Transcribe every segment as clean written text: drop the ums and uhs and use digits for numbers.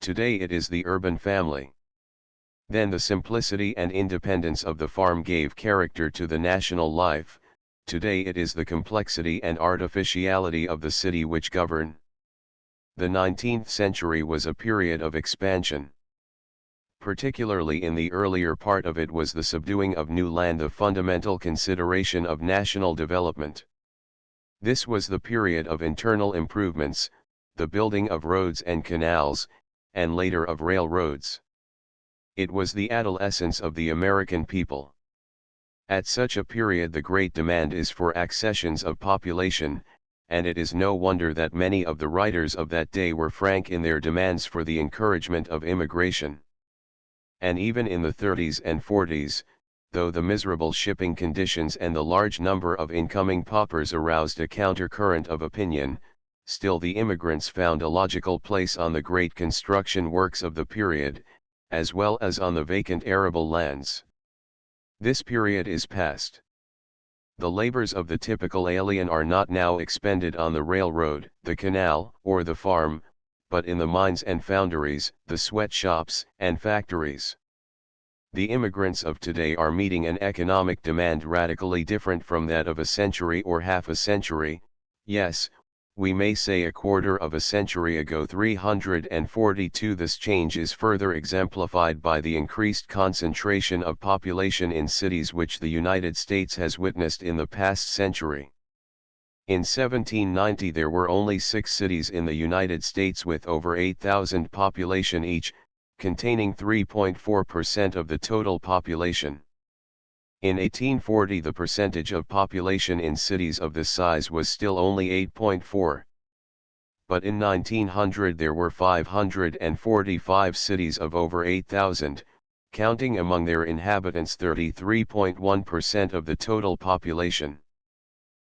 Today it is the urban family. Then the simplicity and independence of the farm gave character to the national life. Today it is the complexity and artificiality of the city which govern. The 19th century was a period of expansion. Particularly in the earlier part of it was the subduing of new land, the fundamental consideration of national development. This was the period of internal improvements, the building of roads and canals, and later of railroads. It was the adolescence of the American people. At such a period the great demand is for accessions of population, and it is no wonder that many of the writers of that day were frank in their demands for the encouragement of immigration. And even in the 30s and 40s, though the miserable shipping conditions and the large number of incoming paupers aroused a counter-current of opinion, still the immigrants found a logical place on the great construction works of the period, as well as on the vacant arable lands. This period is past. The labors of the typical alien are not now expended on the railroad, the canal, or the farm, but in the mines and foundries, the sweatshops and factories. The immigrants of today are meeting an economic demand radically different from that of a century or half a century, yes, we may say a quarter of a century ago. 342 This change is further exemplified by the increased concentration of population in cities which the United States has witnessed in the past century. In 1790 there were only 6 cities in the United States with over 8,000 population each, containing 3.4% of the total population. In 1840 the percentage of population in cities of this size was still only 8.4. But in 1900 there were 545 cities of over 8,000, counting among their inhabitants 33.1% of the total population.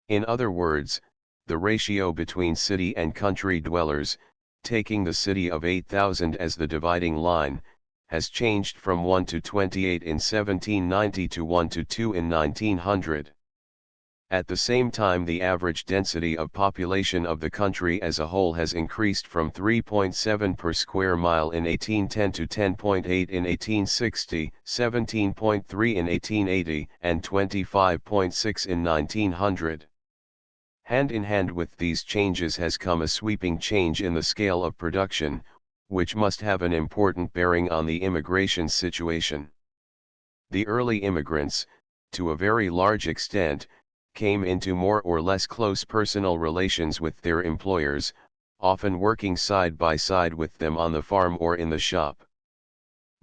In other words, the ratio between city and country dwellers, taking the city of 8,000 as the dividing line, has changed from 1 to 28 in 1790 to 1 to 2 in 1900. At the same time the average density of population of the country as a whole has increased from 3.7 per square mile in 1810 to 10.8 in 1860, 17.3 in 1880, and 25.6 in 1900. Hand in hand with these changes has come a sweeping change in the scale of production, which must have an important bearing on the immigration situation. The early immigrants, to a very large extent, came into more or less close personal relations with their employers, often working side by side with them on the farm or in the shop.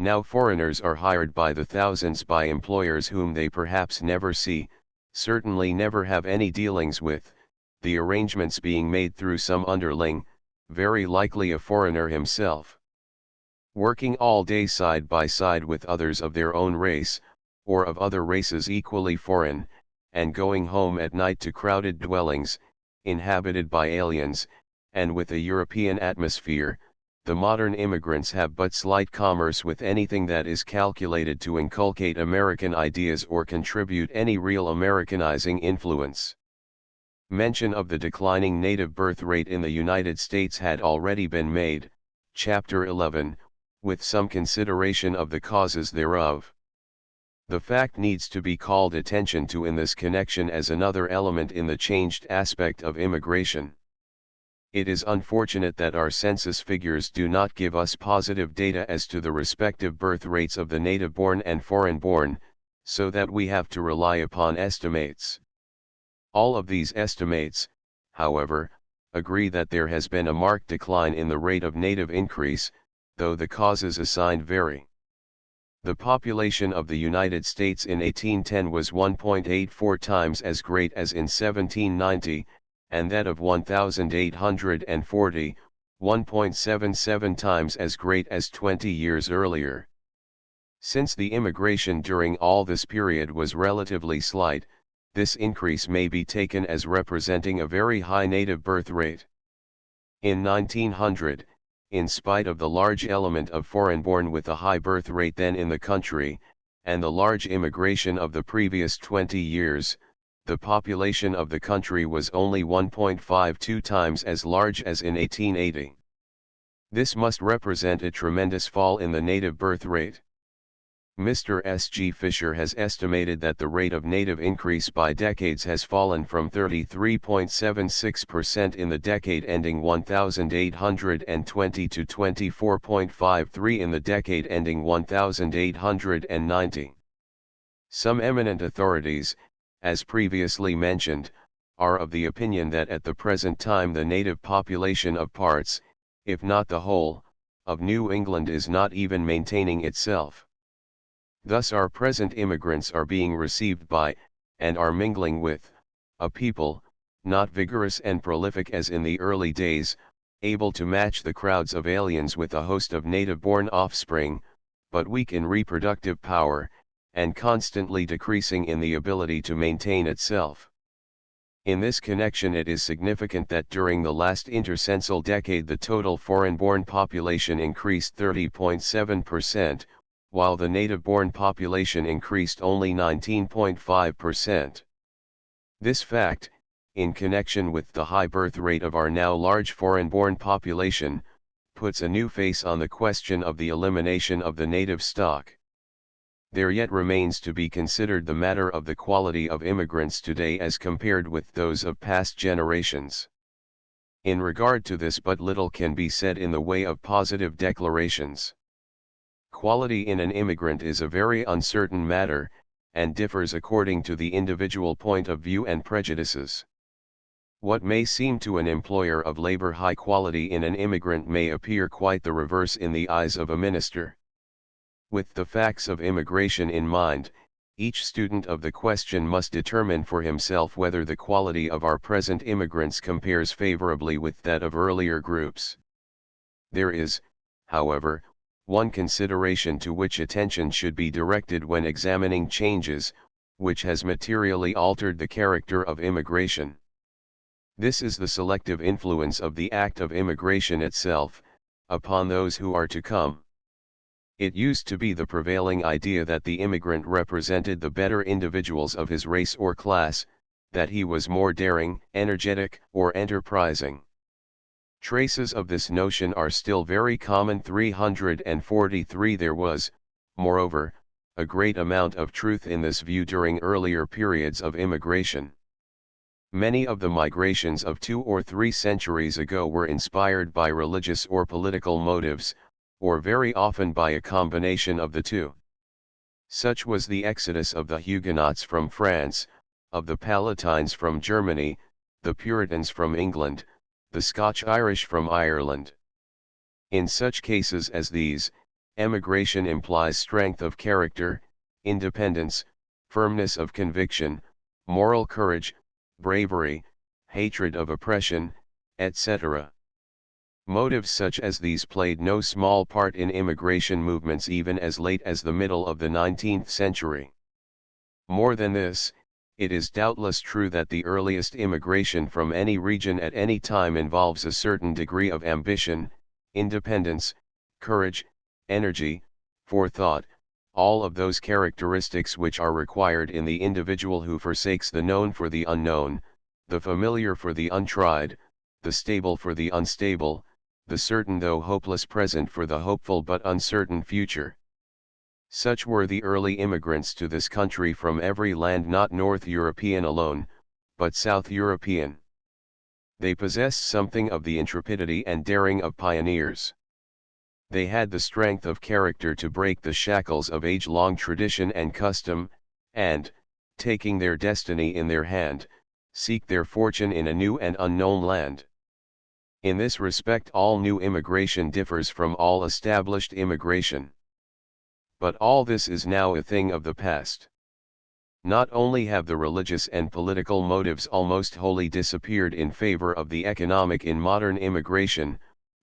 Now foreigners are hired by the thousands by employers whom they perhaps never see, certainly never have any dealings with, the arrangements being made through some underling, very likely a foreigner himself. Working all day side by side with others of their own race, or of other races equally foreign, and going home at night to crowded dwellings, inhabited by aliens, and with a European atmosphere, the modern immigrants have but slight commerce with anything that is calculated to inculcate American ideas or contribute any real Americanizing influence. Mention of the declining native birth rate in the United States had already been made, Chapter 11, with some consideration of the causes thereof. The fact needs to be called attention to in this connection as another element in the changed aspect of immigration. It is unfortunate that our census figures do not give us positive data as to the respective birth rates of the native-born and foreign-born, so that we have to rely upon estimates. All of these estimates, however, agree that there has been a marked decline in the rate of native increase, though the causes assigned vary. The population of the United States in 1810 was 1.84 times as great as in 1790, and that of 1840, 1.77 times as great as 20 years earlier. Since the immigration during all this period was relatively slight, this increase may be taken as representing a very high native birth rate. In 1900, in spite of the large element of foreign-born with a high birth rate then in the country, and the large immigration of the previous 20 years, the population of the country was only 1.52 times as large as in 1880. This must represent a tremendous fall in the native birth rate. Mr. S. G. Fisher has estimated that the rate of native increase by decades has fallen from 33.76% in the decade ending 1820 to 24.53% in the decade ending 1890. Some eminent authorities, as previously mentioned, are of the opinion that at the present time the native population of parts, if not the whole, of New England is not even maintaining itself. Thus our present immigrants are being received by, and are mingling with, a people, not vigorous and prolific as in the early days, able to match the crowds of aliens with a host of native-born offspring, but weak in reproductive power, and constantly decreasing in the ability to maintain itself. In this connection it is significant that during the last intercensal decade the total foreign-born population increased 30.7%, while the native-born population increased only 19.5%. This fact, in connection with the high birth rate of our now large foreign-born population, puts a new face on the question of the elimination of the native stock. There yet remains to be considered the matter of the quality of immigrants today as compared with those of past generations. In regard to this but little can be said in the way of positive declarations. Quality in an immigrant is a very uncertain matter, and differs according to the individual point of view and prejudices. What may seem to an employer of labor high quality in an immigrant may appear quite the reverse in the eyes of a minister. With the facts of immigration in mind, each student of the question must determine for himself whether the quality of our present immigrants compares favorably with that of earlier groups. There is, however, one consideration to which attention should be directed when examining changes, which has materially altered the character of immigration. This is the selective influence of the act of immigration itself, upon those who are to come. It used to be the prevailing idea that the immigrant represented the better individuals of his race or class, that he was more daring, energetic, or enterprising. Traces of this notion are still very common. 343 There was, moreover, a great amount of truth in this view during earlier periods of immigration. Many of the migrations of 2 or 3 centuries ago were inspired by religious or political motives, or very often by a combination of the two. Such was the exodus of the Huguenots from France, of the Palatines from Germany, the Puritans from England, the Scotch-Irish from Ireland. In such cases as these, emigration implies strength of character, independence, firmness of conviction, moral courage, bravery, hatred of oppression, etc. Motives such as these played no small part in immigration movements even as late as the middle of the 19th century. More than this, it is doubtless true that the earliest immigration from any region at any time involves a certain degree of ambition, independence, courage, energy, forethought, all of those characteristics which are required in the individual who forsakes the known for the unknown, the familiar for the untried, the stable for the unstable, the certain though hopeless present for the hopeful but uncertain future. Such were the early immigrants to this country from every land, not North European alone, but South European. They possessed something of the intrepidity and daring of pioneers. They had the strength of character to break the shackles of age-long tradition and custom, and, taking their destiny in their hand, seek their fortune in a new and unknown land. In this respect all new immigration differs from all established immigration. But all this is now a thing of the past. Not only have the religious and political motives almost wholly disappeared in favor of the economic in modern immigration,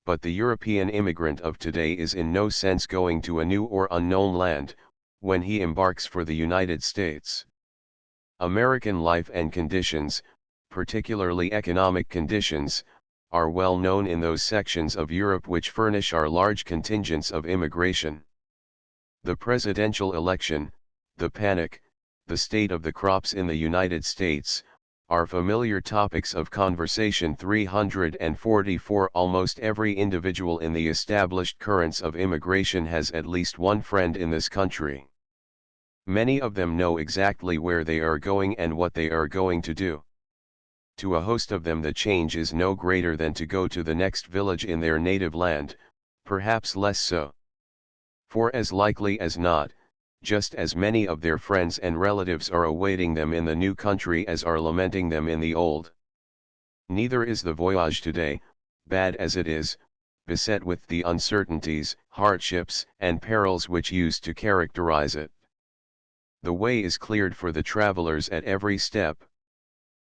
but the European immigrant of today is in no sense going to a new or unknown land, when he embarks for the United States. American life and conditions, particularly economic conditions, are well known in those sections of Europe which furnish our large contingents of immigration. The presidential election, the panic, the state of the crops in the United States, are familiar topics of conversation. 344 Almost every individual in the established currents of immigration has at least one friend in this country. Many of them know exactly where they are going and what they are going to do. To a host of them the change is no greater than to go to the next village in their native land, perhaps less so. For as likely as not, just as many of their friends and relatives are awaiting them in the new country as are lamenting them in the old. Neither is the voyage today, bad as it is, beset with the uncertainties, hardships, and perils which used to characterize it. The way is cleared for the travelers at every step.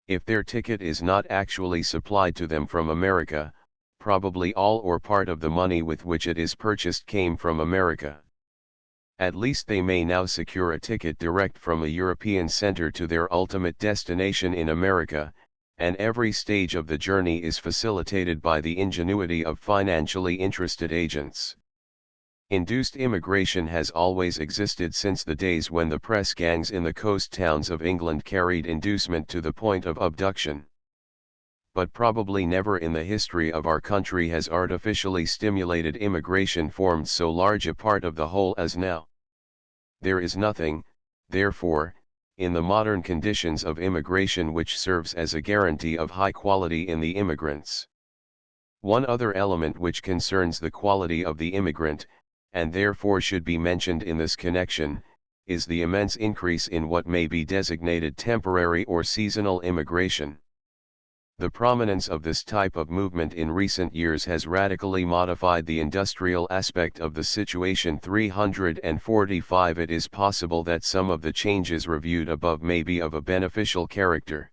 If their ticket is not actually supplied to them from America, probably all or part of the money with which it is purchased came from America. At least they may now secure a ticket direct from a European center to their ultimate destination in America, and every stage of the journey is facilitated by the ingenuity of financially interested agents. Induced immigration has always existed since the days when the press gangs in the coast towns of England carried inducement to the point of abduction. But probably never in the history of our country has artificially stimulated immigration formed so large a part of the whole as now. There is nothing, therefore, in the modern conditions of immigration which serves as a guarantee of high quality in the immigrants. One other element which concerns the quality of the immigrant, and therefore should be mentioned in this connection, is the immense increase in what may be designated temporary or seasonal immigration. The prominence of this type of movement in recent years has radically modified the industrial aspect of the situation. 345 It is possible that some of the changes reviewed above may be of a beneficial character.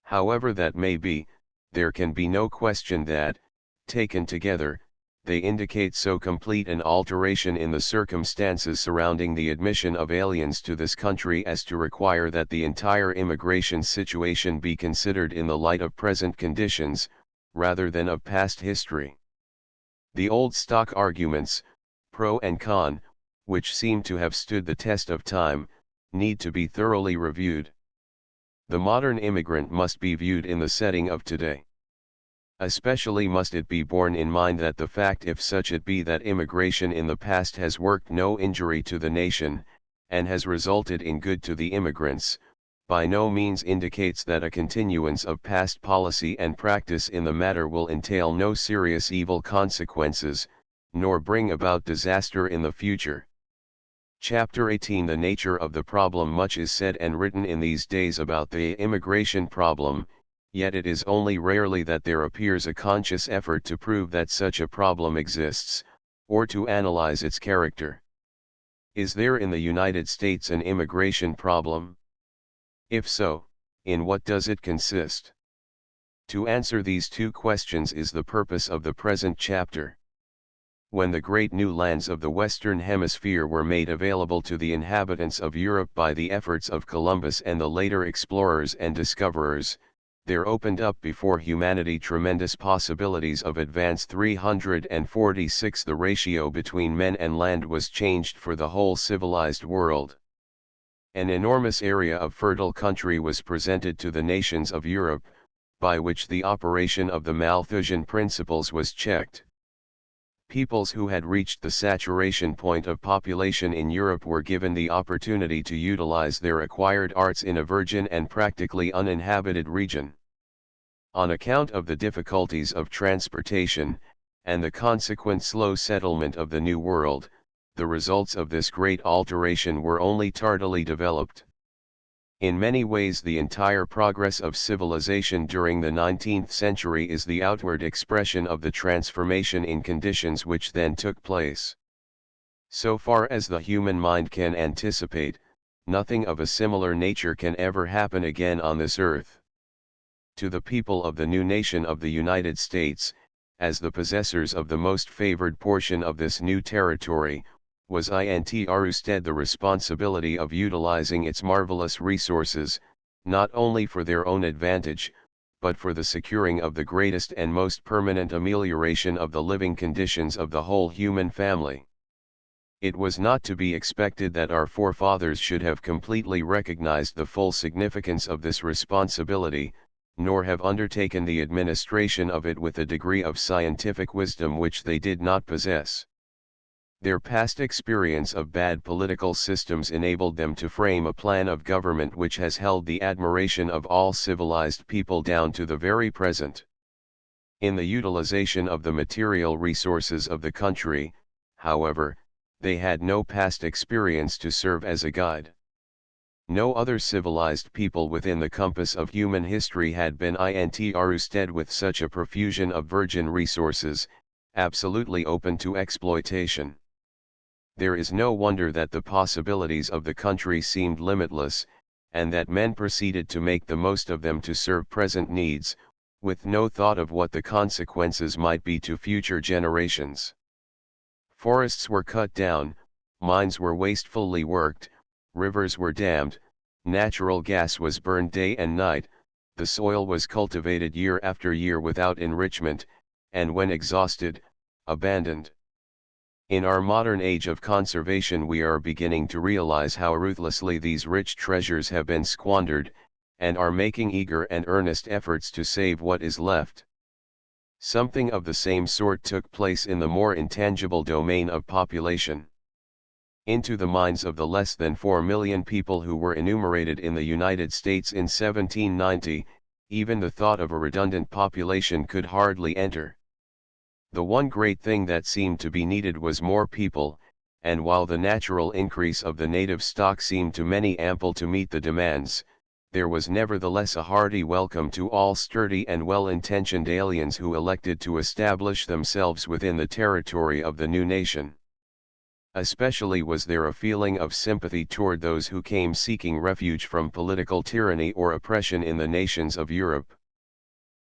However that may be, there can be no question that, taken together, they indicate so complete an alteration in the circumstances surrounding the admission of aliens to this country as to require that the entire immigration situation be considered in the light of present conditions, rather than of past history. The old stock arguments, pro and con, which seem to have stood the test of time, need to be thoroughly reviewed. The modern immigrant must be viewed in the setting of today. Especially must it be borne in mind that the fact, if such it be, that immigration in the past has worked no injury to the nation, and has resulted in good to the immigrants, by no means indicates that a continuance of past policy and practice in the matter will entail no serious evil consequences, nor bring about disaster in the future. Chapter 18 The nature of the problem. Much is said and written in these days about the immigration problem, yet it is only rarely that there appears a conscious effort to prove that such a problem exists, or to analyze its character. Is there in the United States an immigration problem? If so, in what does it consist? To answer these two questions is the purpose of the present chapter. When the great new lands of the Western Hemisphere were made available to the inhabitants of Europe by the efforts of Columbus and the later explorers and discoverers, there opened up before humanity tremendous possibilities of advance. 346 The ratio between men and land was changed for the whole civilized world. An enormous area of fertile country was presented to the nations of Europe, by which the operation of the Malthusian principles was checked. Peoples who had reached the saturation point of population in Europe were given the opportunity to utilize their acquired arts in a virgin and practically uninhabited region. On account of the difficulties of transportation, and the consequent slow settlement of the New World, the results of this great alteration were only tardily developed. In many ways the entire progress of civilization during the 19th century is the outward expression of the transformation in conditions which then took place. So far as the human mind can anticipate, nothing of a similar nature can ever happen again on this earth. To the people of the new nation of the United States, as the possessors of the most favored portion of this new territory, was instead the responsibility of utilizing its marvelous resources, not only for their own advantage, but for the securing of the greatest and most permanent amelioration of the living conditions of the whole human family. It was not to be expected that our forefathers should have completely recognized the full significance of this responsibility, nor have undertaken the administration of it with a degree of scientific wisdom which they did not possess. Their past experience of bad political systems enabled them to frame a plan of government which has held the admiration of all civilized people down to the very present. In the utilization of the material resources of the country, however, they had no past experience to serve as a guide. No other civilized people within the compass of human history had been entrusted with such a profusion of virgin resources, absolutely open to exploitation. There is no wonder that the possibilities of the country seemed limitless, and that men proceeded to make the most of them to serve present needs, with no thought of what the consequences might be to future generations. Forests were cut down, mines were wastefully worked, rivers were dammed, natural gas was burned day and night, the soil was cultivated year after year without enrichment, and when exhausted, abandoned. In our modern age of conservation we are beginning to realize how ruthlessly these rich treasures have been squandered, and are making eager and earnest efforts to save what is left. Something of the same sort took place in the more intangible domain of population. Into the minds of the less than 4 million people who were enumerated in the United States in 1790, even the thought of a redundant population could hardly enter. The one great thing that seemed to be needed was more people, and while the natural increase of the native stock seemed to many ample to meet the demands, there was nevertheless a hearty welcome to all sturdy and well-intentioned aliens who elected to establish themselves within the territory of the new nation. Especially was there a feeling of sympathy toward those who came seeking refuge from political tyranny or oppression in the nations of Europe.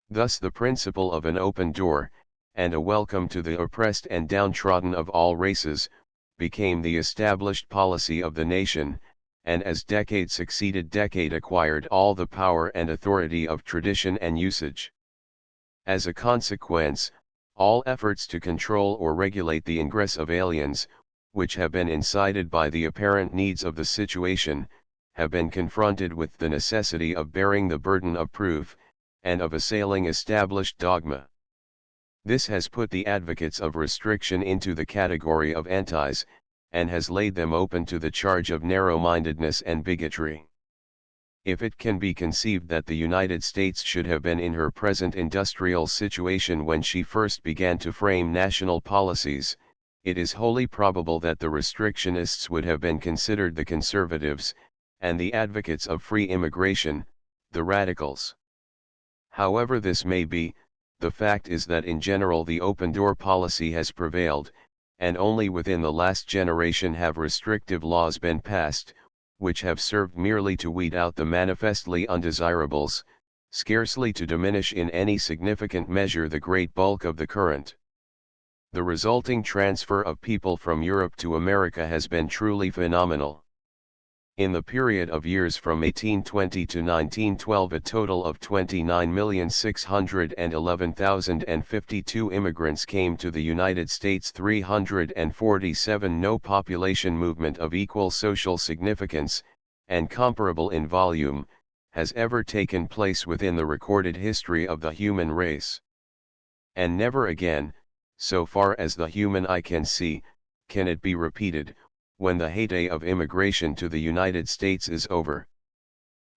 Thus the principle of an open door, and a welcome to the oppressed and downtrodden of all races, became the established policy of the nation, and as decade succeeded decade acquired all the power and authority of tradition and usage. As a consequence, all efforts to control or regulate the ingress of aliens, which have been incited by the apparent needs of the situation, have been confronted with the necessity of bearing the burden of proof, and of assailing established dogma. This has put the advocates of restriction into the category of antis, and has laid them open to the charge of narrow-mindedness and bigotry. If it can be conceived that the United States should have been in her present industrial situation when she first began to frame national policies, it is wholly probable that the restrictionists would have been considered the conservatives, and the advocates of free immigration, the radicals. However this may be, the fact is that in general the open-door policy has prevailed, and only within the last generation have restrictive laws been passed, which have served merely to weed out the manifestly undesirables, scarcely to diminish in any significant measure the great bulk of the current. The resulting transfer of people from Europe to America has been truly phenomenal. In the period of years from 1820 to 1912 a total of 29,611,052 immigrants came to the United States. 347 no population movement of equal social significance, and comparable in volume, has ever taken place within the recorded history of the human race. And never again, so far as the human eye can see, can it be repeated, when the heyday of immigration to the United States is over.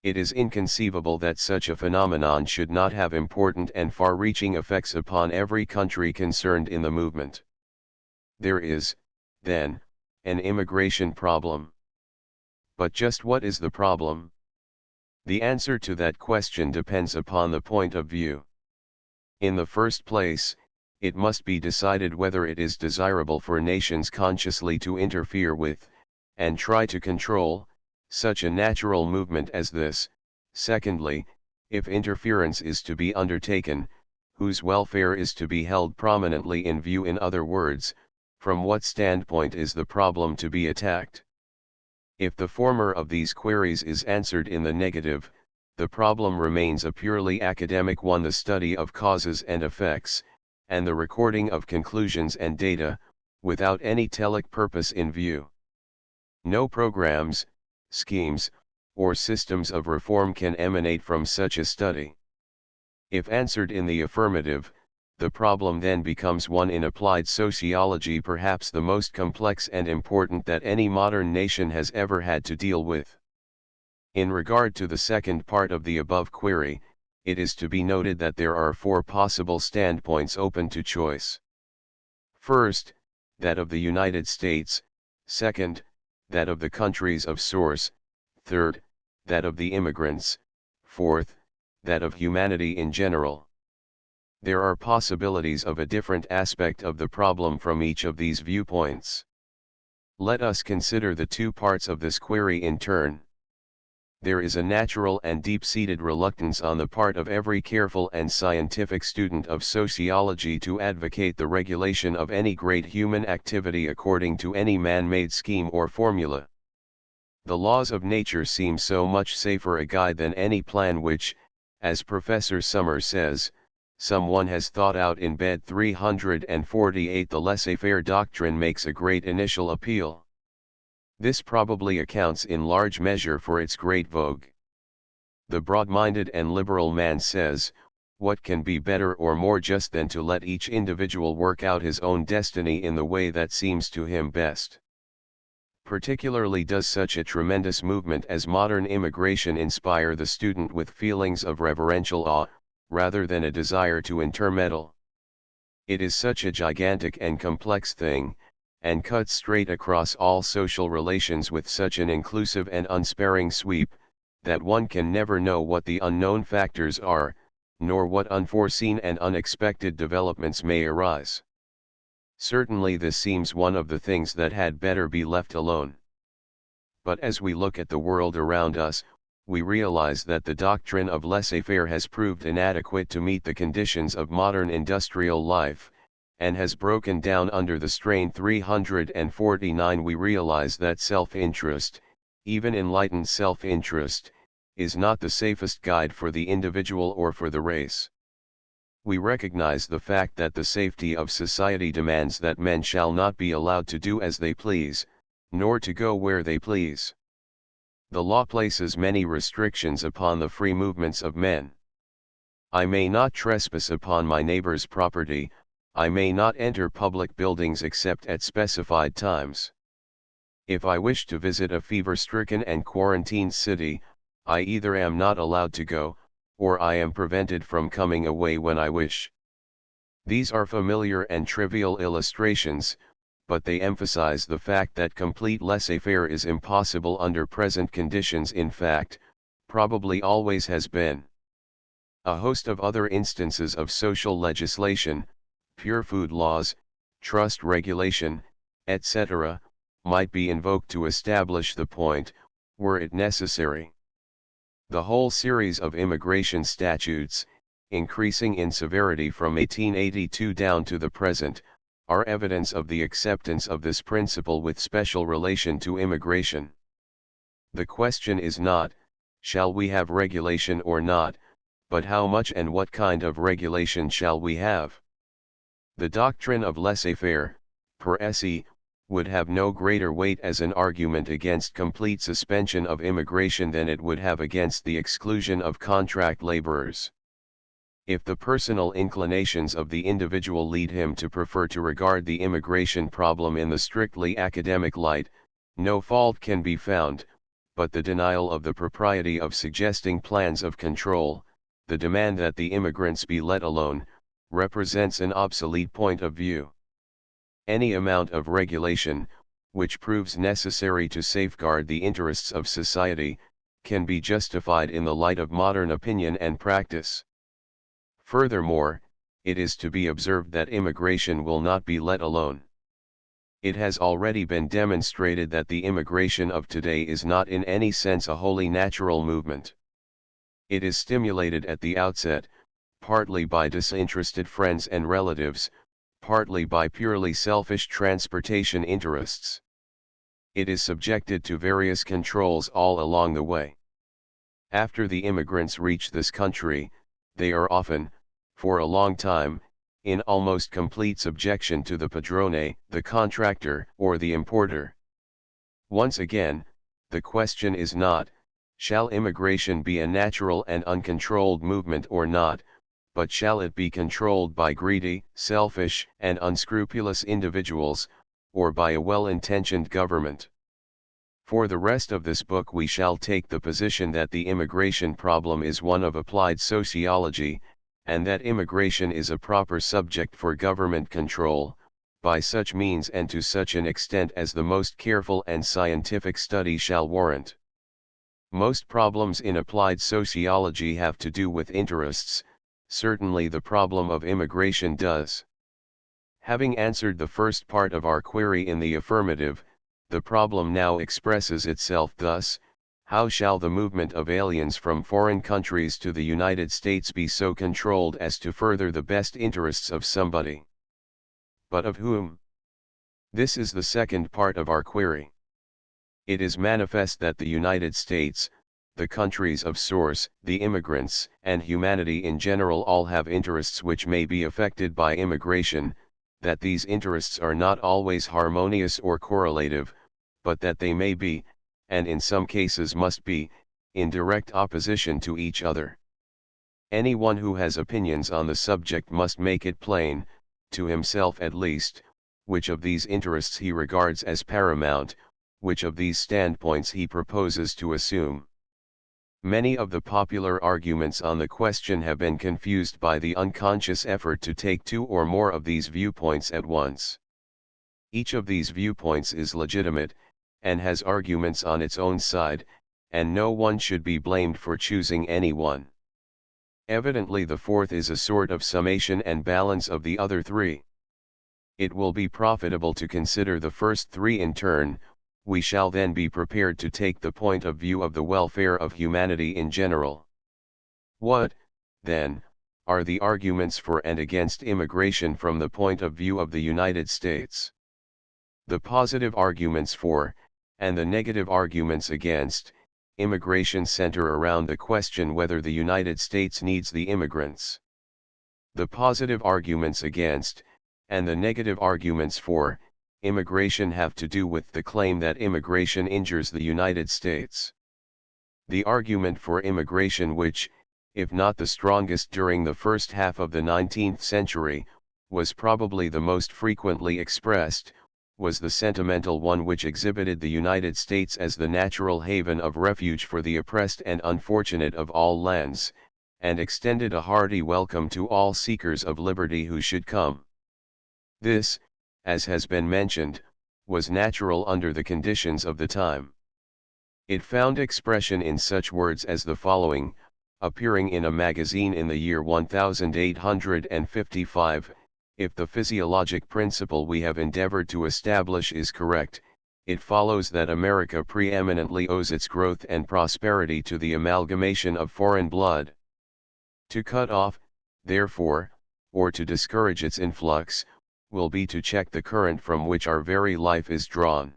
It is inconceivable that such a phenomenon should not have important and far-reaching effects upon every country concerned in the movement. There is, then, an immigration problem. But just what is the problem? The answer to that question depends upon the point of view. In the first place, it must be decided whether it is desirable for nations consciously to interfere with, and try to control, such a natural movement as this. Secondly, if interference is to be undertaken, whose welfare is to be held prominently in view? In other words, from what standpoint is the problem to be attacked? If the former of these queries is answered in the negative, the problem remains a purely academic one, the study of causes and effects, and the recording of conclusions and data, without any telic purpose in view. No programs, schemes, or systems of reform can emanate from such a study. If answered in the affirmative, the problem then becomes one in applied sociology, perhaps the most complex and important that any modern nation has ever had to deal with. In regard to the second part of the above query, it is to be noted that there are 4 possible standpoints open to choice. First, that of the United States; second, that of the countries of source; third, that of the immigrants; fourth, that of humanity in general. There are possibilities of a different aspect of the problem from each of these viewpoints. Let us consider the 2 parts of this query in turn. There is a natural and deep-seated reluctance on the part of every careful and scientific student of sociology to advocate the regulation of any great human activity according to any man-made scheme or formula. The laws of nature seem so much safer a guide than any plan which, as Professor Summers says, someone has thought out in bed. 348. The laissez-faire doctrine makes a great initial appeal. This probably accounts in large measure for its great vogue. The broad-minded and liberal man says, what can be better or more just than to let each individual work out his own destiny in the way that seems to him best? Particularly does such a tremendous movement as modern immigration inspire the student with feelings of reverential awe, rather than a desire to intermeddle. It is such a gigantic and complex thing, and cuts straight across all social relations with such an inclusive and unsparing sweep, that one can never know what the unknown factors are, nor what unforeseen and unexpected developments may arise. Certainly this seems one of the things that had better be left alone. But as we look at the world around us, we realize that the doctrine of laissez-faire has proved inadequate to meet the conditions of modern industrial life, and has broken down under the strain. 349. We realize that self-interest, even enlightened self-interest, is not the safest guide for the individual or for the race. We recognize the fact that the safety of society demands that men shall not be allowed to do as they please, nor to go where they please. The law places many restrictions upon the free movements of men. I may not trespass upon my neighbor's property, I may not enter public buildings except at specified times. If I wish to visit a fever-stricken and quarantined city, I either am not allowed to go, or I am prevented from coming away when I wish. These are familiar and trivial illustrations, but they emphasize the fact that complete laissez-faire is impossible under present conditions. In fact, probably always has been. A host of other instances of social legislation, pure food laws, trust regulation, etc., might be invoked to establish the point, were it necessary. The whole series of immigration statutes, increasing in severity from 1882 down to the present, are evidence of the acceptance of this principle with special relation to immigration. The question is not, shall we have regulation or not, but how much and what kind of regulation shall we have? The doctrine of laissez-faire, per se, would have no greater weight as an argument against complete suspension of immigration than it would have against the exclusion of contract laborers. If the personal inclinations of the individual lead him to prefer to regard the immigration problem in the strictly academic light, no fault can be found, but the denial of the propriety of suggesting plans of control, the demand that the immigrants be let alone, represents an obsolete point of view. Any amount of regulation, which proves necessary to safeguard the interests of society, can be justified in the light of modern opinion and practice. Furthermore, it is to be observed that immigration will not be let alone. It has already been demonstrated that the immigration of today is not in any sense a wholly natural movement. It is stimulated at the outset, partly by disinterested friends and relatives, partly by purely selfish transportation interests. It is subjected to various controls all along the way. After the immigrants reach this country, they are often, for a long time, in almost complete subjection to the padrone, the contractor, or the importer. Once again, the question is not, shall immigration be a natural and uncontrolled movement or not, but shall it be controlled by greedy, selfish, and unscrupulous individuals, or by a well-intentioned government? For the rest of this book we shall take the position that the immigration problem is one of applied sociology, and that immigration is a proper subject for government control, by such means and to such an extent as the most careful and scientific study shall warrant. Most problems in applied sociology have to do with interests, certainly the problem of immigration does. Having answered the first part of our query in the affirmative, the problem now expresses itself thus: how shall the movement of aliens from foreign countries to the United States be so controlled as to further the best interests of somebody? But of whom? This is the second part of our query. It is manifest that the United States, the countries of source, the immigrants, and humanity in general all have interests which may be affected by immigration, that these interests are not always harmonious or correlative, but that they may be, and in some cases must be, in direct opposition to each other. Anyone who has opinions on the subject must make it plain, to himself at least, which of these interests he regards as paramount, which of these standpoints he proposes to assume. Many of the popular arguments on the question have been confused by the unconscious effort to take two or more of these viewpoints at once. Each of these viewpoints is legitimate, and has arguments on its own side, and no one should be blamed for choosing any one. Evidently the fourth is a sort of summation and balance of the other three. It will be profitable to consider the first three in turn. We shall then be prepared to take the point of view of the welfare of humanity in general. What, then, are the arguments for and against immigration from the point of view of the United States? The positive arguments for, and the negative arguments against, immigration center around the question whether the United States needs the immigrants. The positive arguments against, and the negative arguments for, immigration have to do with the claim that immigration injures the United States. The argument for immigration which, if not the strongest during the first half of the 19th century, was probably the most frequently expressed, was the sentimental one which exhibited the United States as the natural haven of refuge for the oppressed and unfortunate of all lands, and extended a hearty welcome to all seekers of liberty who should come. This, as has been mentioned, was natural under the conditions of the time. It found expression in such words as the following, appearing in a magazine in the year 1855, "If the physiologic principle we have endeavored to establish is correct, it follows that America preeminently owes its growth and prosperity to the amalgamation of foreign blood. To cut off, therefore, or to discourage its influx, will be to check the current from which our very life is drawn.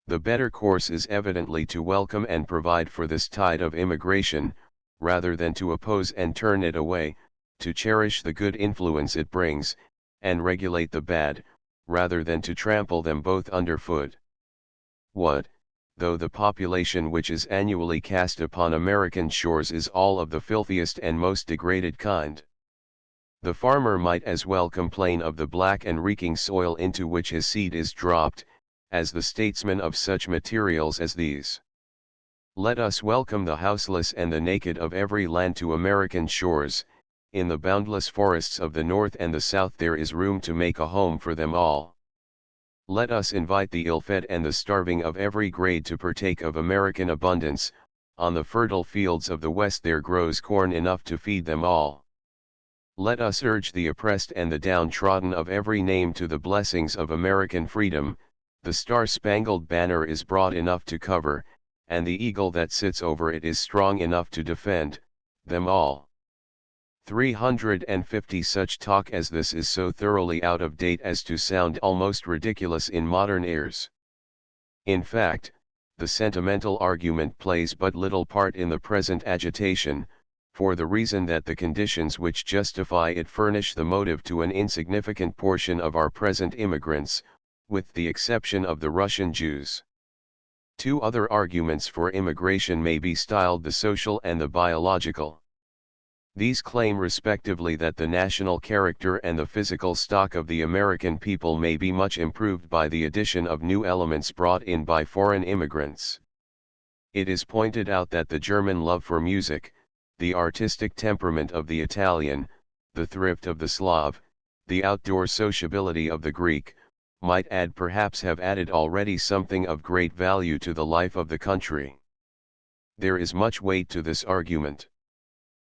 The better course is evidently to welcome and provide for this tide of immigration, rather than to oppose and turn it away, to cherish the good influence it brings, and regulate the bad, rather than to trample them both underfoot. What, though the population which is annually cast upon American shores is all of the filthiest and most degraded kind? The farmer might as well complain of the black and reeking soil into which his seed is dropped, as the statesman of such materials as these. Let us welcome the houseless and the naked of every land to American shores. In the boundless forests of the North and the South there is room to make a home for them all. Let us invite the ill-fed and the starving of every grade to partake of American abundance. On the fertile fields of the West there grows corn enough to feed them all. Let us urge the oppressed and the downtrodden of every name to the blessings of American freedom. The star-spangled banner is broad enough to cover, and the eagle that sits over it is strong enough to defend, them all. 350 Such talk as this is so thoroughly out of date as to sound almost ridiculous in modern ears. In fact, the sentimental argument plays but little part in the present agitation, for the reason that the conditions which justify it furnish the motive to an insignificant portion of our present immigrants, with the exception of the Russian Jews. Two other arguments for immigration may be styled the social and the biological. These claim respectively that the national character and the physical stock of the American people may be much improved by the addition of new elements brought in by foreign immigrants. It is pointed out that the German love for music, the artistic temperament of the Italian, the thrift of the Slav, the outdoor sociability of the Greek, might perhaps have added already something of great value to the life of the country. There is much weight to this argument.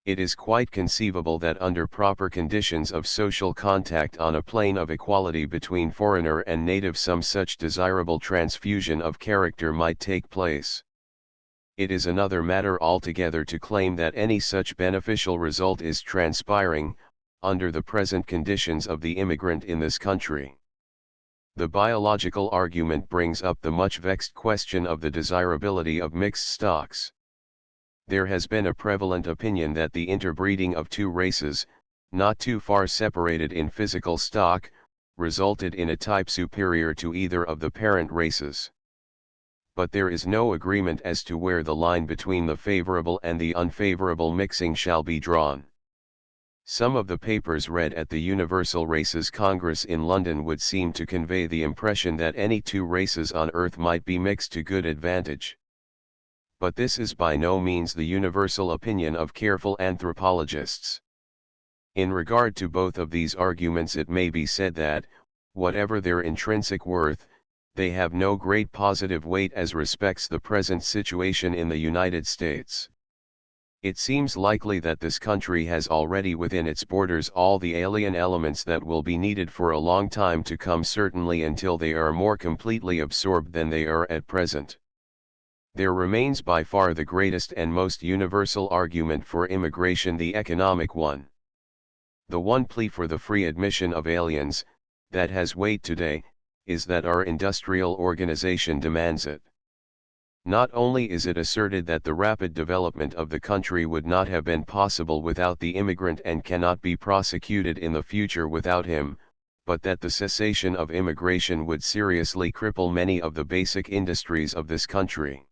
It is quite conceivable that under proper conditions of social contact on a plane of equality between foreigner and native some such desirable transfusion of character might take place. It is another matter altogether to claim that any such beneficial result is transpiring, under the present conditions of the immigrant in this country. The biological argument brings up the much vexed question of the desirability of mixed stocks. There has been a prevalent opinion that the interbreeding of two races, not too far separated in physical stock, resulted in a type superior to either of the parent races. But there is no agreement as to where the line between the favorable and the unfavorable mixing shall be drawn. Some of the papers read at the Universal Races Congress in London would seem to convey the impression that any two races on earth might be mixed to good advantage. But this is by no means the universal opinion of careful anthropologists. In regard to both of these arguments it may be said that, whatever their intrinsic worth, they have no great positive weight as respects the present situation in the United States. It seems likely that this country has already within its borders all the alien elements that will be needed for a long time to come, certainly until they are more completely absorbed than they are at present. There remains by far the greatest and most universal argument for immigration, the economic one. The one plea for the free admission of aliens, that has weight today, is that our industrial organization demands it. Not only is it asserted that the rapid development of the country would not have been possible without the immigrant and cannot be prosecuted in the future without him, but that the cessation of immigration would seriously cripple many of the basic industries of this country.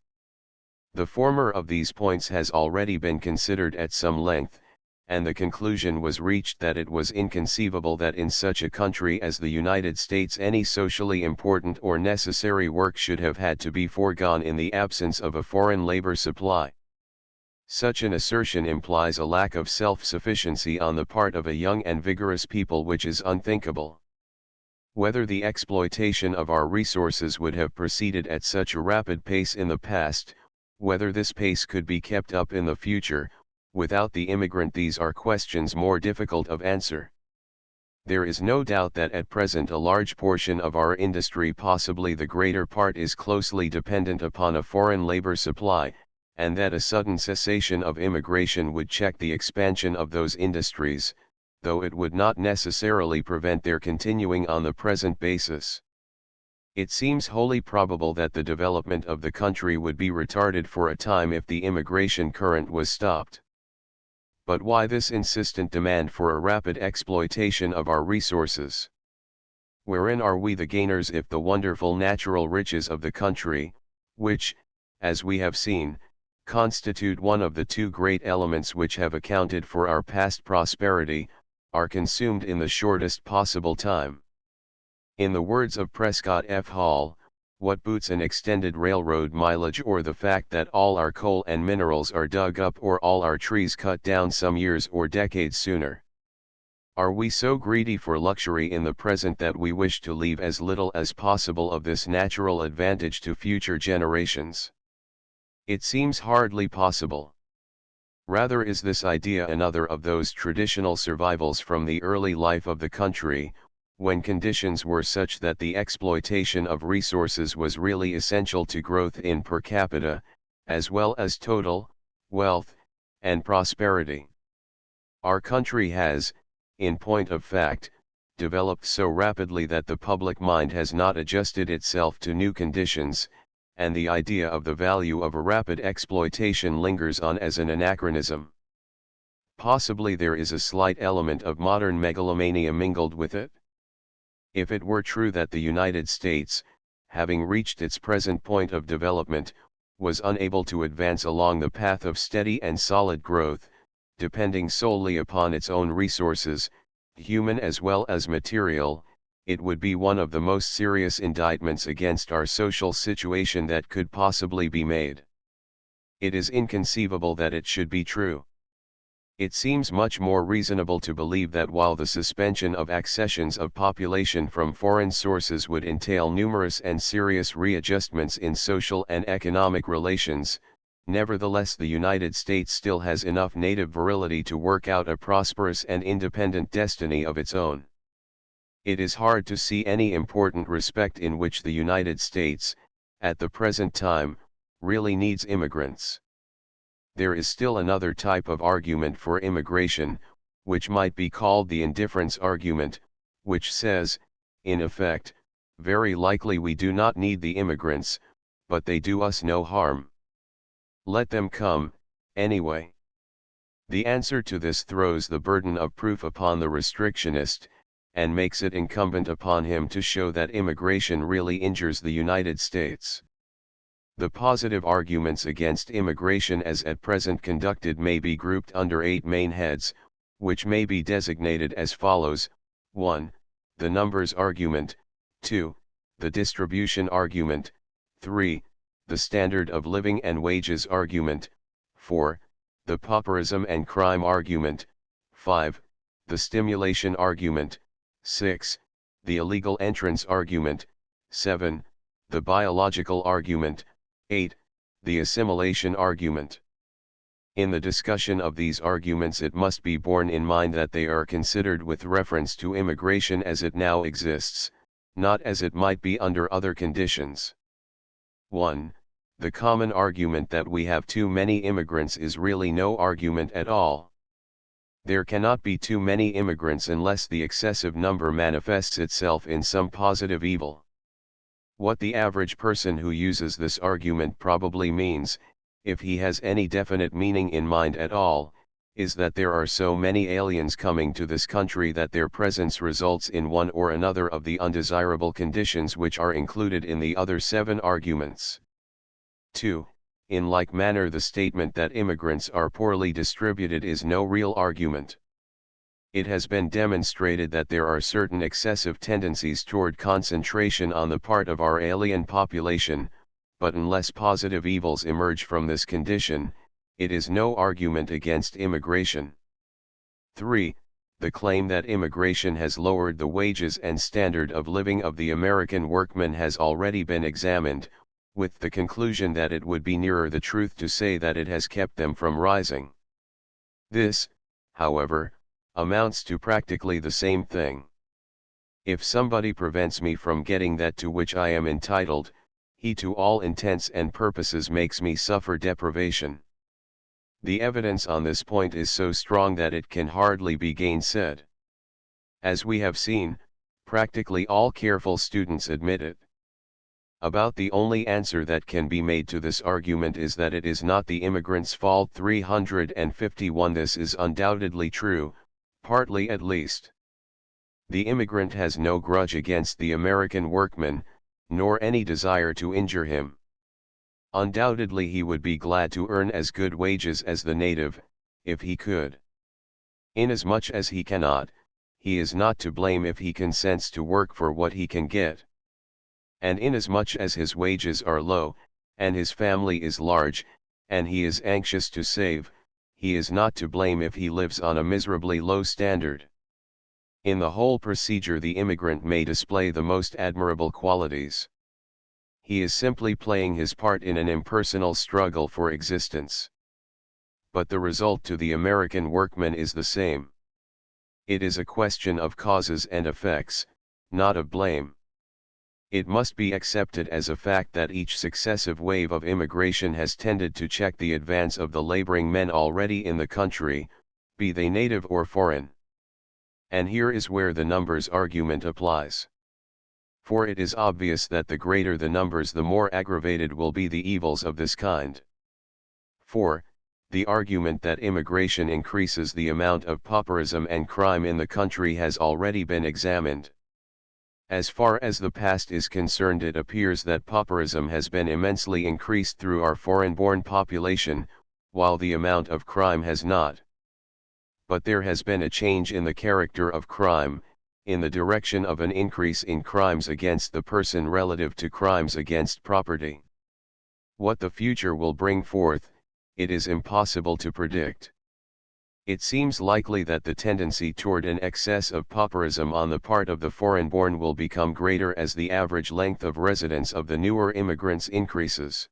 The former of these points has already been considered at some length, and the conclusion was reached that it was inconceivable that in such a country as the United States any socially important or necessary work should have had to be foregone in the absence of a foreign labor supply. Such an assertion implies a lack of self-sufficiency on the part of a young and vigorous people which is unthinkable. Whether the exploitation of our resources would have proceeded at such a rapid pace in the past, whether this pace could be kept up in the future, without the immigrant, these are questions more difficult of answer. There is no doubt that at present a large portion of our industry, possibly the greater part, is closely dependent upon a foreign labor supply, and that a sudden cessation of immigration would check the expansion of those industries, though it would not necessarily prevent their continuing on the present basis. It seems wholly probable that the development of the country would be retarded for a time if the immigration current was stopped. But why this insistent demand for a rapid exploitation of our resources? Wherein are we the gainers if the wonderful natural riches of the country, which, as we have seen, constitute one of the two great elements which have accounted for our past prosperity, are consumed in the shortest possible time? In the words of Prescott F. Hall, what boots an extended railroad mileage or the fact that all our coal and minerals are dug up or all our trees cut down some years or decades sooner? Are we so greedy for luxury in the present that we wish to leave as little as possible of this natural advantage to future generations? It seems hardly possible. Rather is this idea another of those traditional survivals from the early life of the country, when conditions were such that the exploitation of resources was really essential to growth in per capita, as well as total wealth and prosperity. Our country has, in point of fact, developed so rapidly that the public mind has not adjusted itself to new conditions, and the idea of the value of a rapid exploitation lingers on as an anachronism. Possibly there is a slight element of modern megalomania mingled with it. If it were true that the United States, having reached its present point of development, was unable to advance along the path of steady and solid growth, depending solely upon its own resources, human as well as material, it would be one of the most serious indictments against our social situation that could possibly be made. It is inconceivable that it should be true. It seems much more reasonable to believe that while the suspension of accessions of population from foreign sources would entail numerous and serious readjustments in social and economic relations, nevertheless the United States still has enough native virility to work out a prosperous and independent destiny of its own. It is hard to see any important respect in which the United States, at the present time, really needs immigrants. There is still another type of argument for immigration, which might be called the indifference argument, which says, in effect, very likely we do not need the immigrants, but they do us no harm. Let them come, anyway. The answer to this throws the burden of proof upon the restrictionist, and makes it incumbent upon him to show that immigration really injures the United States. The positive arguments against immigration as at present conducted may be grouped under 8 main heads, which may be designated as follows: 1. The numbers argument, 2. The distribution argument, 3. The standard of living and wages argument, 4. The pauperism and crime argument, 5. The stimulation argument, 6. The illegal entrance argument, 7. The biological argument, 8. The assimilation argument. In the discussion of these arguments it must be borne in mind that they are considered with reference to immigration as it now exists, not as it might be under other conditions. 1. The common argument that we have too many immigrants is really no argument at all. There cannot be too many immigrants unless the excessive number manifests itself in some positive evil. What the average person who uses this argument probably means, if he has any definite meaning in mind at all, is that there are so many aliens coming to this country that their presence results in one or another of the undesirable conditions which are included in the other 7 arguments. 2. In like manner the statement that immigrants are poorly distributed is no real argument. It has been demonstrated that there are certain excessive tendencies toward concentration on the part of our alien population, but unless positive evils emerge from this condition, it is no argument against immigration. 3. The claim that immigration has lowered the wages and standard of living of the American workman has already been examined, with the conclusion that it would be nearer the truth to say that it has kept them from rising. This, however, amounts to practically the same thing. If somebody prevents me from getting that to which I am entitled, he to all intents and purposes makes me suffer deprivation. The evidence on this point is so strong that it can hardly be gainsaid. As we have seen, practically all careful students admit it. About the only answer that can be made to this argument is that it is not the immigrants' fault. 351. This is undoubtedly true, partly at least. The immigrant has no grudge against the American workman, nor any desire to injure him. Undoubtedly he would be glad to earn as good wages as the native, if he could. Inasmuch as he cannot, he is not to blame if he consents to work for what he can get. And inasmuch as his wages are low, and his family is large, and he is anxious to save, he is not to blame if he lives on a miserably low standard. In the whole procedure the immigrant may display the most admirable qualities. He is simply playing his part in an impersonal struggle for existence. But the result to the American workman is the same. It is a question of causes and effects, not of blame. It must be accepted as a fact that each successive wave of immigration has tended to check the advance of the laboring men already in the country, be they native or foreign. And here is where the numbers argument applies. For it is obvious that the greater the numbers the more aggravated will be the evils of this kind. For, The argument that immigration increases the amount of pauperism and crime in the country has already been examined. As far as the past is concerned, it appears that pauperism has been immensely increased through our foreign-born population, while the amount of crime has not. But there has been a change in the character of crime, in the direction of an increase in crimes against the person relative to crimes against property. What the future will bring forth, it is impossible to predict. It seems likely that the tendency toward an excess of pauperism on the part of the foreign-born will become greater as the average length of residence of the newer immigrants increases.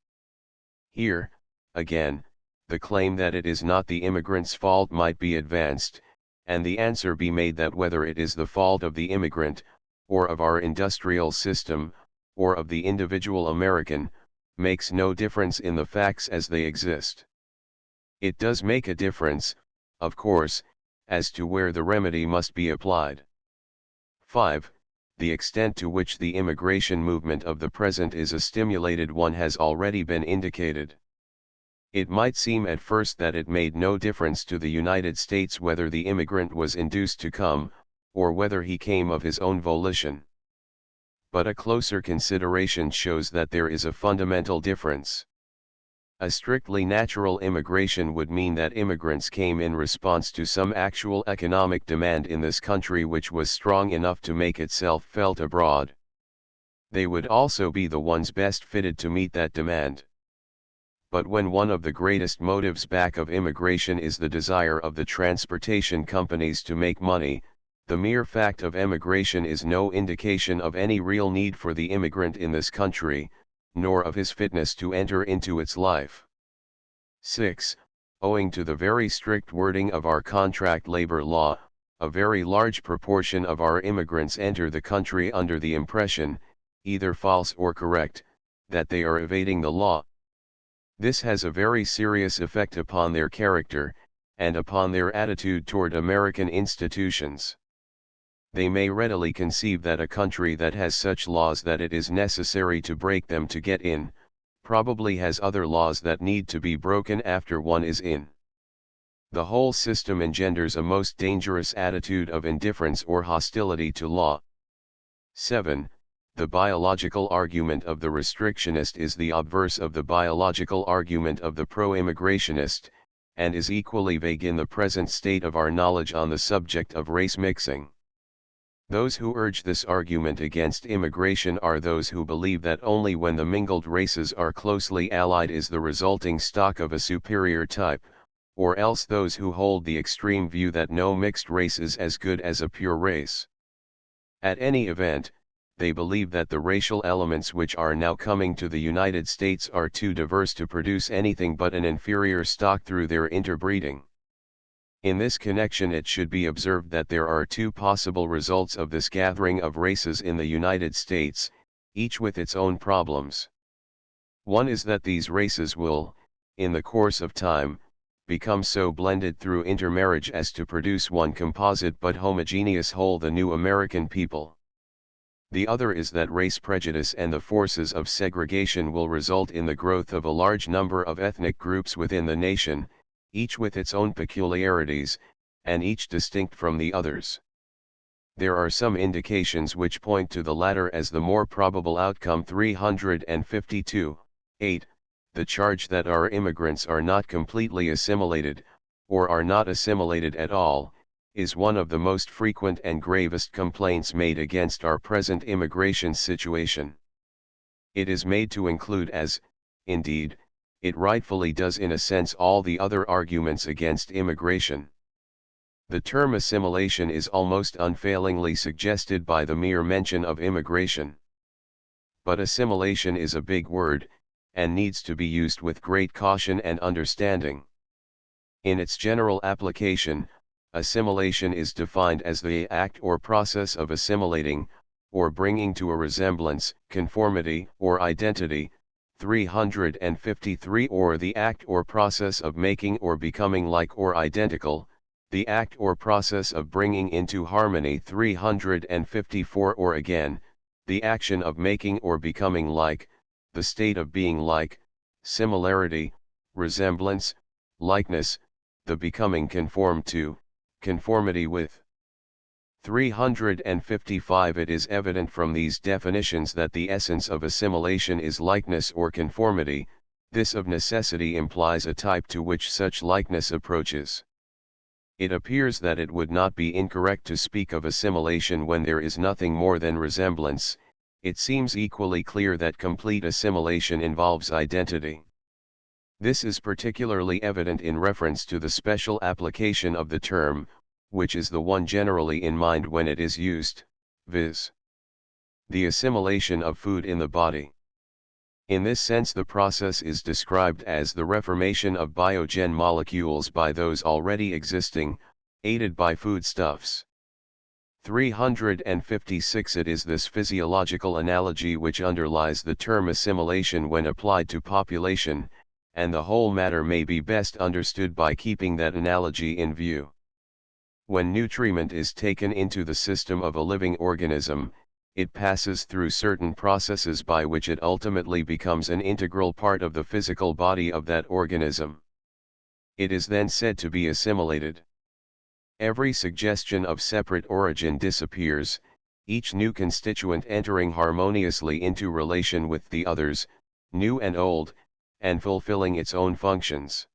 Here, again, the claim that it is not the immigrant's fault might be advanced, and the answer be made that whether it is the fault of the immigrant, or of our industrial system, or of the individual American, makes no difference in the facts as they exist. It does make a difference, of course, as to where the remedy must be applied. 5. The extent to which the immigration movement of the present is a stimulated one has already been indicated. It might seem at first that it made no difference to the United States whether the immigrant was induced to come, or whether he came of his own volition. But a closer consideration shows that there is a fundamental difference. A strictly natural immigration would mean that immigrants came in response to some actual economic demand in this country which was strong enough to make itself felt abroad. They would also be the ones best fitted to meet that demand. But when one of the greatest motives back of immigration is the desire of the transportation companies to make money, the mere fact of emigration is no indication of any real need for the immigrant in this country, nor of his fitness to enter into its life. 6. Owing to the very strict wording of our contract labor law, a very large proportion of our immigrants enter the country under the impression, either false or correct, that they are evading the law. This has a very serious effect upon their character, and upon their attitude toward American institutions. They may readily conceive that a country that has such laws that it is necessary to break them to get in, probably has other laws that need to be broken after one is in. The whole system engenders a most dangerous attitude of indifference or hostility to law. 7. The biological argument of the restrictionist is the obverse of the biological argument of the pro-immigrationist, and is equally vague in the present state of our knowledge on the subject of race mixing. Those who urge this argument against immigration are those who believe that only when the mingled races are closely allied is the resulting stock of a superior type, or else those who hold the extreme view that no mixed race is as good as a pure race. At any event, they believe that the racial elements which are now coming to the United States are too diverse to produce anything but an inferior stock through their interbreeding. In this connection it should be observed that there are two possible results of this gathering of races in the United States, each with its own problems. One is that these races will, in the course of time, become so blended through intermarriage as to produce one composite but homogeneous whole, the new American people. The other is that race prejudice and the forces of segregation will result in the growth of a large number of ethnic groups within the nation, each with its own peculiarities, and each distinct from the others. There are some indications which point to the latter as the more probable outcome. 352, 8. The charge that our immigrants are not completely assimilated, or are not assimilated at all, is one of the most frequent and gravest complaints made against our present immigration situation. It is made to include, as, indeed, it rightfully does in a sense, all the other arguments against immigration. The term assimilation is almost unfailingly suggested by the mere mention of immigration. But assimilation is a big word, and needs to be used with great caution and understanding. In its general application, assimilation is defined as the act or process of assimilating, or bringing to a resemblance, conformity, or identity. 353 Or the act or process of making or becoming like or identical, the act or process of bringing into harmony. 354 Or again, the action of making or becoming like, the state of being like, similarity, resemblance, likeness, the becoming conformed to, conformity with. 355 It is evident from these definitions that the essence of assimilation is likeness or conformity. This of necessity implies a type to which such likeness approaches. It appears that it would not be incorrect to speak of assimilation when there is nothing more than resemblance. It seems equally clear that complete assimilation involves identity. This is particularly evident in reference to the special application of the term, which is the one generally in mind when it is used, viz. the assimilation of food in the body. In this sense, the process is described as the reformation of biogen molecules by those already existing, aided by foodstuffs. 356 It is this physiological analogy which underlies the term assimilation when applied to population, and the whole matter may be best understood by keeping that analogy in view. When nutriment is taken into the system of a living organism, it passes through certain processes by which it ultimately becomes an integral part of the physical body of that organism. It is then said to be assimilated. Every suggestion of separate origin disappears, each new constituent entering harmoniously into relation with the others, new and old, and fulfilling its own functions.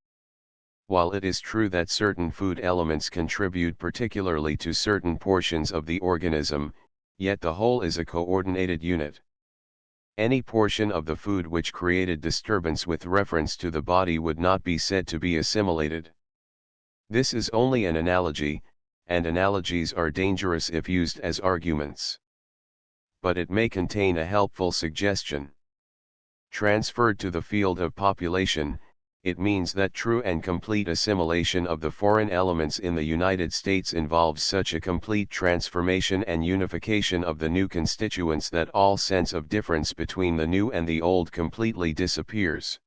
While it is true that certain food elements contribute particularly to certain portions of the organism, yet the whole is a coordinated unit. Any portion of the food which created disturbance with reference to the body would not be said to be assimilated. This is only an analogy, and analogies are dangerous if used as arguments. But it may contain a helpful suggestion. Transferred to the field of population, it means that true and complete assimilation of the foreign elements in the United States involves such a complete transformation and unification of the new constituents that all sense of difference between the new and the old completely disappears.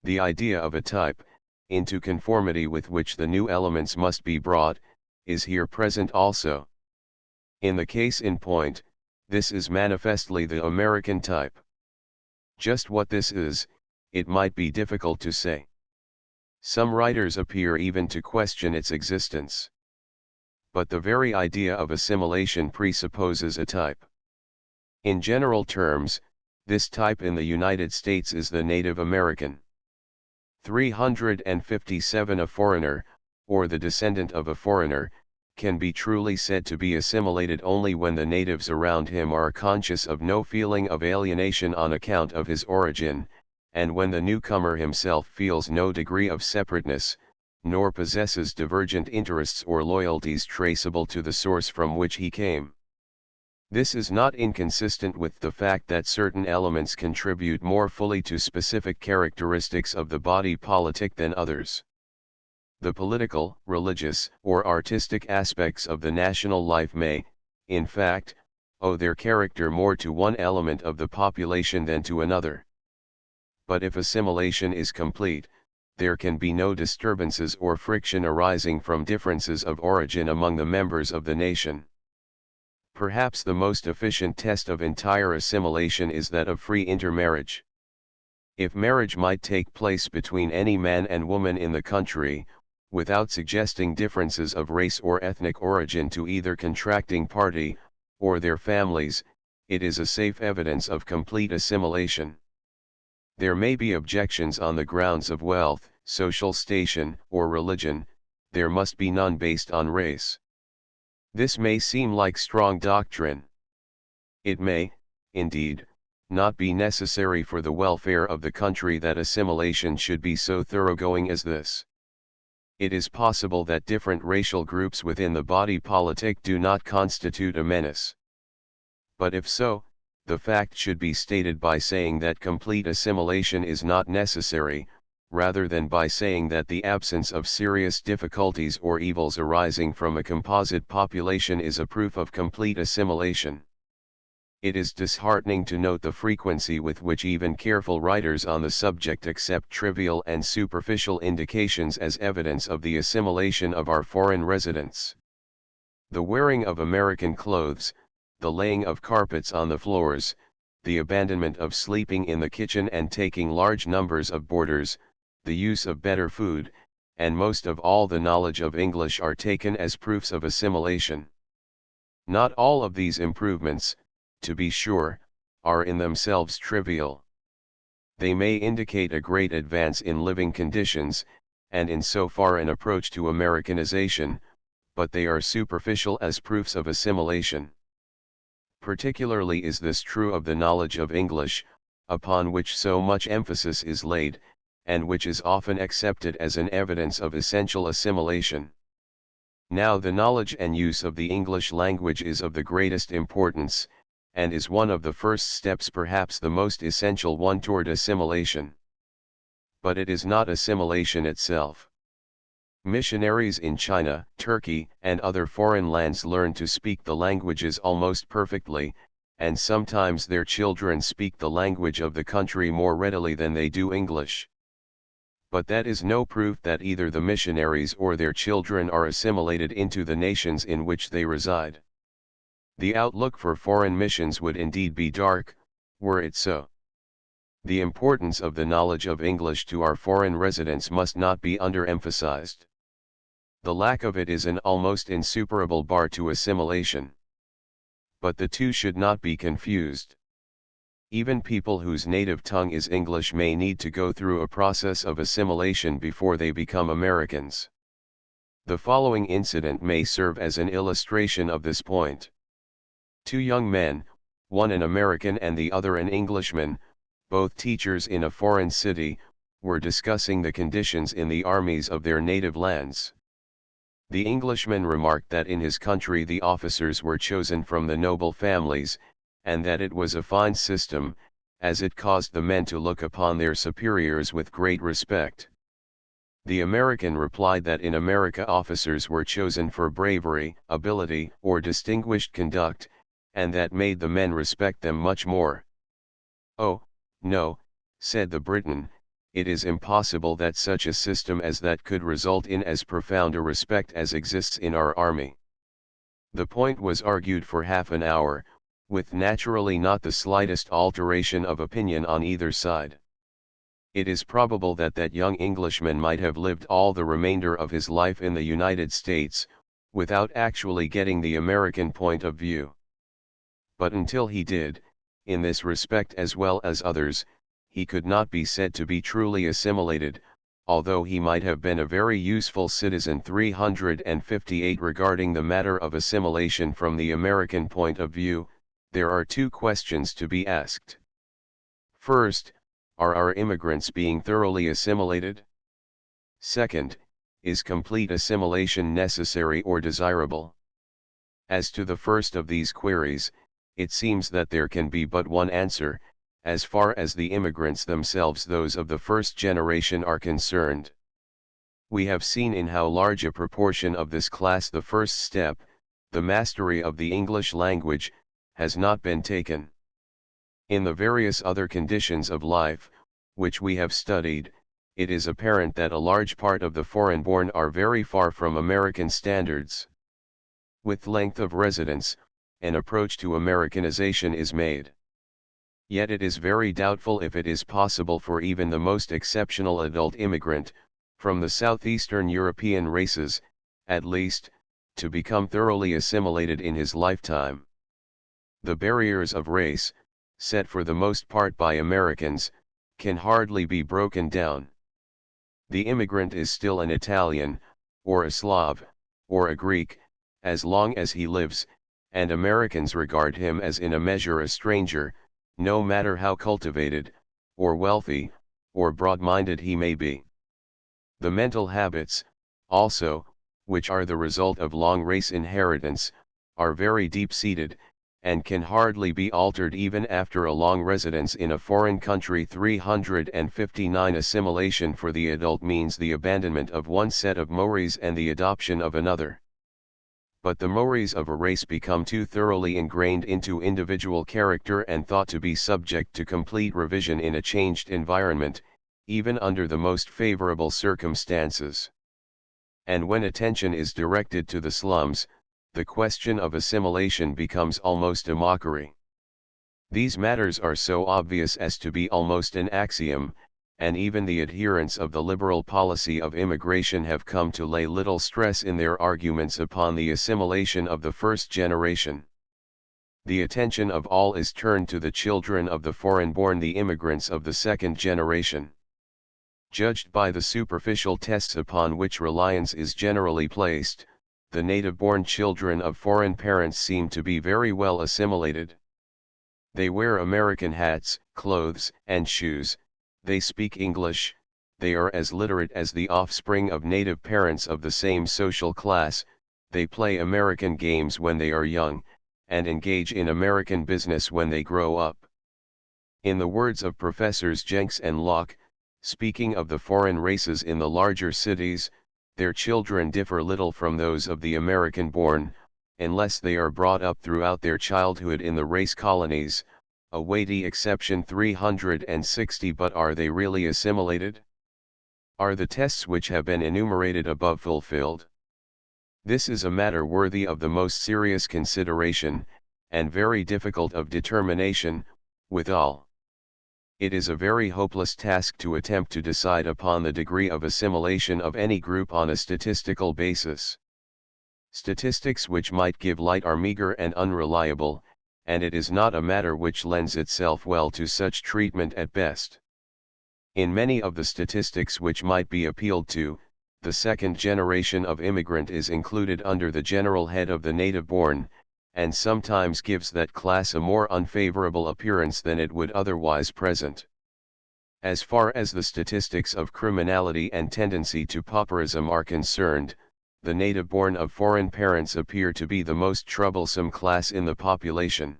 The idea of a type, into conformity with which the new elements must be brought, is here present also. In the case in point, this is manifestly the American type. Just what this is, it might be difficult to say. Some writers appear even to question its existence. But the very idea of assimilation presupposes a type. In general terms, this type in the United States is the Native American. 357 A foreigner, or the descendant of a foreigner, can be truly said to be assimilated only when the natives around him are conscious of no feeling of alienation on account of his origin, and when the newcomer himself feels no degree of separateness, nor possesses divergent interests or loyalties traceable to the source from which he came. This is not inconsistent with the fact that certain elements contribute more fully to specific characteristics of the body politic than others. The political, religious, or artistic aspects of the national life may, in fact, owe their character more to one element of the population than to another. But if assimilation is complete, there can be no disturbances or friction arising from differences of origin among the members of the nation. Perhaps the most efficient test of entire assimilation is that of free intermarriage. If marriage might take place between any man and woman in the country, without suggesting differences of race or ethnic origin to either contracting party, or their families, it is a safe evidence of complete assimilation. There may be objections on the grounds of wealth, social station, or religion, there must be none based on race. This may seem like strong doctrine. It may, indeed, not be necessary for the welfare of the country that assimilation should be so thoroughgoing as this. It is possible that different racial groups within the body politic do not constitute a menace. But if so, the fact should be stated by saying that complete assimilation is not necessary, rather than by saying that the absence of serious difficulties or evils arising from a composite population is a proof of complete assimilation. It is disheartening to note the frequency with which even careful writers on the subject accept trivial and superficial indications as evidence of the assimilation of our foreign residents. The wearing of American clothes, the laying of carpets on the floors, the abandonment of sleeping in the kitchen and taking large numbers of boarders, the use of better food, and most of all the knowledge of English are taken as proofs of assimilation. Not all of these improvements, to be sure, are in themselves trivial. They may indicate a great advance in living conditions, and in so far an approach to Americanization, but they are superficial as proofs of assimilation. Particularly is this true of the knowledge of English, upon which so much emphasis is laid, and which is often accepted as an evidence of essential assimilation. Now the knowledge and use of the English language is of the greatest importance, and is one of the first steps, perhaps the most essential one, toward assimilation. But it is not assimilation itself. Missionaries in China, Turkey, and other foreign lands learn to speak the languages almost perfectly, and sometimes their children speak the language of the country more readily than they do English. But that is no proof that either the missionaries or their children are assimilated into the nations in which they reside. The outlook for foreign missions would indeed be dark, were it so. The importance of the knowledge of English to our foreign residents must not be underemphasized. The lack of it is an almost insuperable bar to assimilation. But the two should not be confused. Even people whose native tongue is English may need to go through a process of assimilation before they become Americans. The following incident may serve as an illustration of this point. Two young men, one an American and the other an Englishman, both teachers in a foreign city, were discussing the conditions in the armies of their native lands. The Englishman remarked that in his country the officers were chosen from the noble families, and that it was a fine system, as it caused the men to look upon their superiors with great respect. The American replied that in America officers were chosen for bravery, ability, or distinguished conduct, and that made the men respect them much more. "Oh, no," said the Briton, "it is impossible that such a system as that could result in as profound a respect as exists in our army." The point was argued for half an hour, with naturally not the slightest alteration of opinion on either side. It is probable that that young Englishman might have lived all the remainder of his life in the United States, without actually getting the American point of view. But until he did, in this respect as well as others, he could not be said to be truly assimilated, although he might have been a very useful citizen. 358 Regarding the matter of assimilation from the American point of view, there are two questions to be asked. First, are our immigrants being thoroughly assimilated? Second, is complete assimilation necessary or desirable? As to the first of these queries, it seems that there can be but one answer, as far as the immigrants themselves, those of the first generation, are concerned. We have seen in how large a proportion of this class the first step, the mastery of the English language, has not been taken. In the various other conditions of life, which we have studied, it is apparent that a large part of the foreign-born are very far from American standards. With length of residence, an approach to Americanization is made. Yet it is very doubtful if it is possible for even the most exceptional adult immigrant, from the southeastern European races, at least, to become thoroughly assimilated in his lifetime. The barriers of race, set for the most part by Americans, can hardly be broken down. The immigrant is still an Italian, or a Slav, or a Greek, as long as he lives, and Americans regard him as in a measure a stranger, no matter how cultivated, or wealthy, or broad-minded he may be. The mental habits, also, which are the result of long race inheritance, are very deep-seated, and can hardly be altered even after a long residence in a foreign country. 359 Assimilation for the adult means the abandonment of one set of mores and the adoption of another. But the mores of a race become too thoroughly ingrained into individual character and thought to be subject to complete revision in a changed environment, even under the most favorable circumstances. And when attention is directed to the slums, the question of assimilation becomes almost a mockery. These matters are so obvious as to be almost an axiom, and even the adherents of the liberal policy of immigration have come to lay little stress in their arguments upon the assimilation of the first generation. The attention of all is turned to the children of the foreign-born, the immigrants of the second generation. Judged by the superficial tests upon which reliance is generally placed, the native-born children of foreign parents seem to be very well assimilated. They wear American hats, clothes, and shoes, they speak English, they are as literate as the offspring of native parents of the same social class, they play American games when they are young, and engage in American business when they grow up. In the words of Professors Jenks and Locke, speaking of the foreign races in the larger cities, their children differ little from those of the American-born, unless they are brought up throughout their childhood in the race colonies, a weighty exception 360. But are they really assimilated? Are the tests which have been enumerated above fulfilled? This is a matter worthy of the most serious consideration, and very difficult of determination, withal. It is a very hopeless task to attempt to decide upon the degree of assimilation of any group on a statistical basis. Statistics which might give light are meager and unreliable, and it is not a matter which lends itself well to such treatment at best. In many of the statistics which might be appealed to, the second generation of immigrant is included under the general head of the native-born, and sometimes gives that class a more unfavorable appearance than it would otherwise present. As far as the statistics of criminality and tendency to pauperism are concerned, the native-born of foreign parents appear to be the most troublesome class in the population.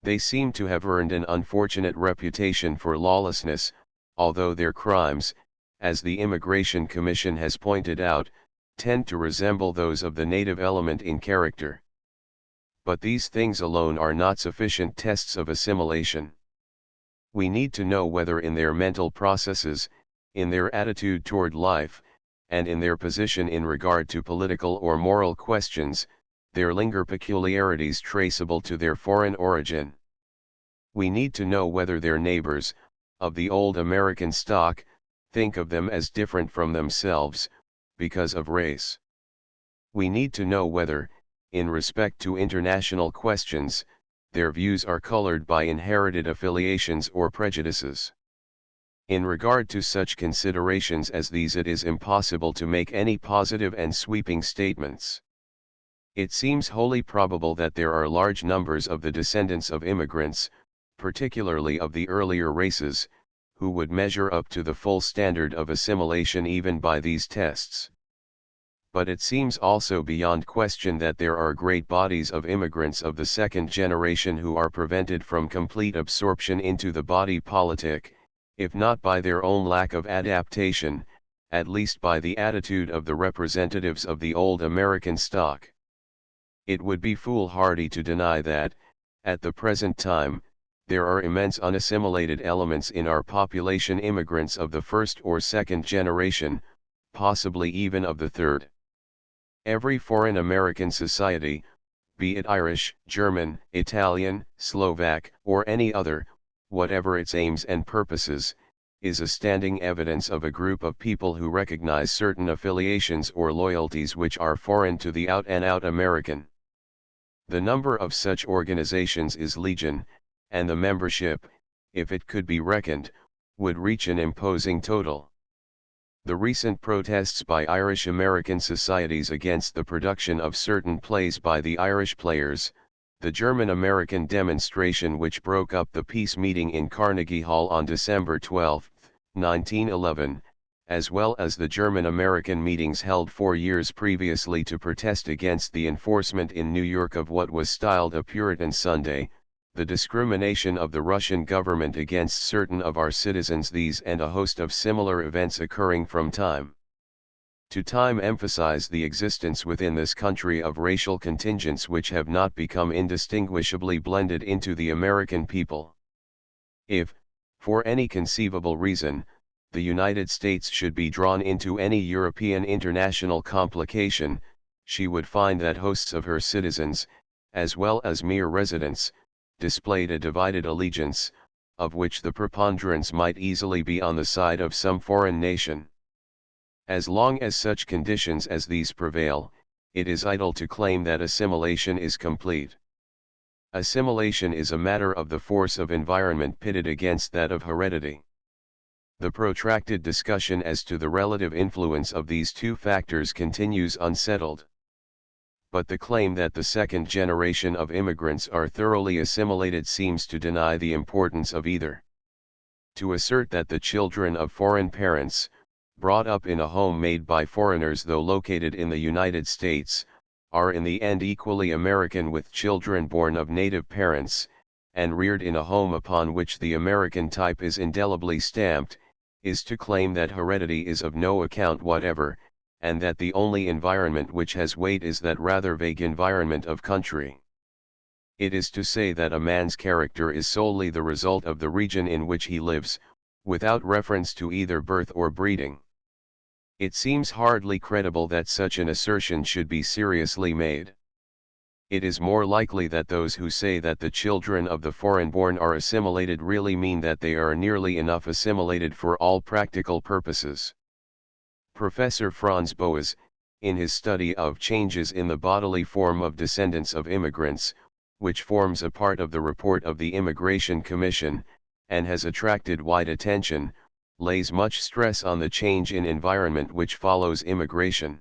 They seem to have earned an unfortunate reputation for lawlessness, although their crimes, as the Immigration Commission has pointed out, tend to resemble those of the native element in character. But these things alone are not sufficient tests of assimilation. We need to know whether in their mental processes, in their attitude toward life, and in their position in regard to political or moral questions, there linger peculiarities traceable to their foreign origin. We need to know whether their neighbors, of the old American stock, think of them as different from themselves, because of race. We need to know whether, in respect to international questions, their views are colored by inherited affiliations or prejudices. In regard to such considerations as these, it is impossible to make any positive and sweeping statements. It seems wholly probable that there are large numbers of the descendants of immigrants, particularly of the earlier races, who would measure up to the full standard of assimilation even by these tests. But it seems also beyond question that there are great bodies of immigrants of the second generation who are prevented from complete absorption into the body politic, if not by their own lack of adaptation, at least by the attitude of the representatives of the old American stock. It would be foolhardy to deny that, at the present time, there are immense unassimilated elements in our population, immigrants of the first or second generation, possibly even of the third. Every foreign American society, be it Irish, German, Italian, Slovak, or any other, whatever its aims and purposes, is a standing evidence of a group of people who recognize certain affiliations or loyalties which are foreign to the out-and-out American. The number of such organizations is legion, and the membership, if it could be reckoned, would reach an imposing total. The recent protests by Irish American societies against the production of certain plays by the Irish players, the German-American demonstration which broke up the peace meeting in Carnegie Hall on December 12, 1911, as well as the German-American meetings held 4 years previously to protest against the enforcement in New York of what was styled a Puritan Sunday, the discrimination of the Russian government against certain of our citizens, these and a host of similar events occurring from time to time emphasize the existence within this country of racial contingents which have not become indistinguishably blended into the American people. If, for any conceivable reason, the United States should be drawn into any European international complication, she would find that hosts of her citizens, as well as mere residents, displayed a divided allegiance, of which the preponderance might easily be on the side of some foreign nation. As long as such conditions as these prevail, it is idle to claim that assimilation is complete. Assimilation is a matter of the force of environment pitted against that of heredity. The protracted discussion as to the relative influence of these two factors continues unsettled. But the claim that the second generation of immigrants are thoroughly assimilated seems to deny the importance of either. To assert that the children of foreign parents, brought up in a home made by foreigners though located in the United States, are in the end equally American with children born of native parents, and reared in a home upon which the American type is indelibly stamped, is to claim that heredity is of no account whatever, and that the only environment which has weight is that rather vague environment of country. It is to say that a man's character is solely the result of the region in which he lives, without reference to either birth or breeding. It seems hardly credible that such an assertion should be seriously made. It is more likely that those who say that the children of the foreign-born are assimilated really mean that they are nearly enough assimilated for all practical purposes. Professor Franz Boas, in his study of changes in the bodily form of descendants of immigrants, which forms a part of the report of the Immigration Commission, and has attracted wide attention, lays much stress on the change in environment which follows immigration.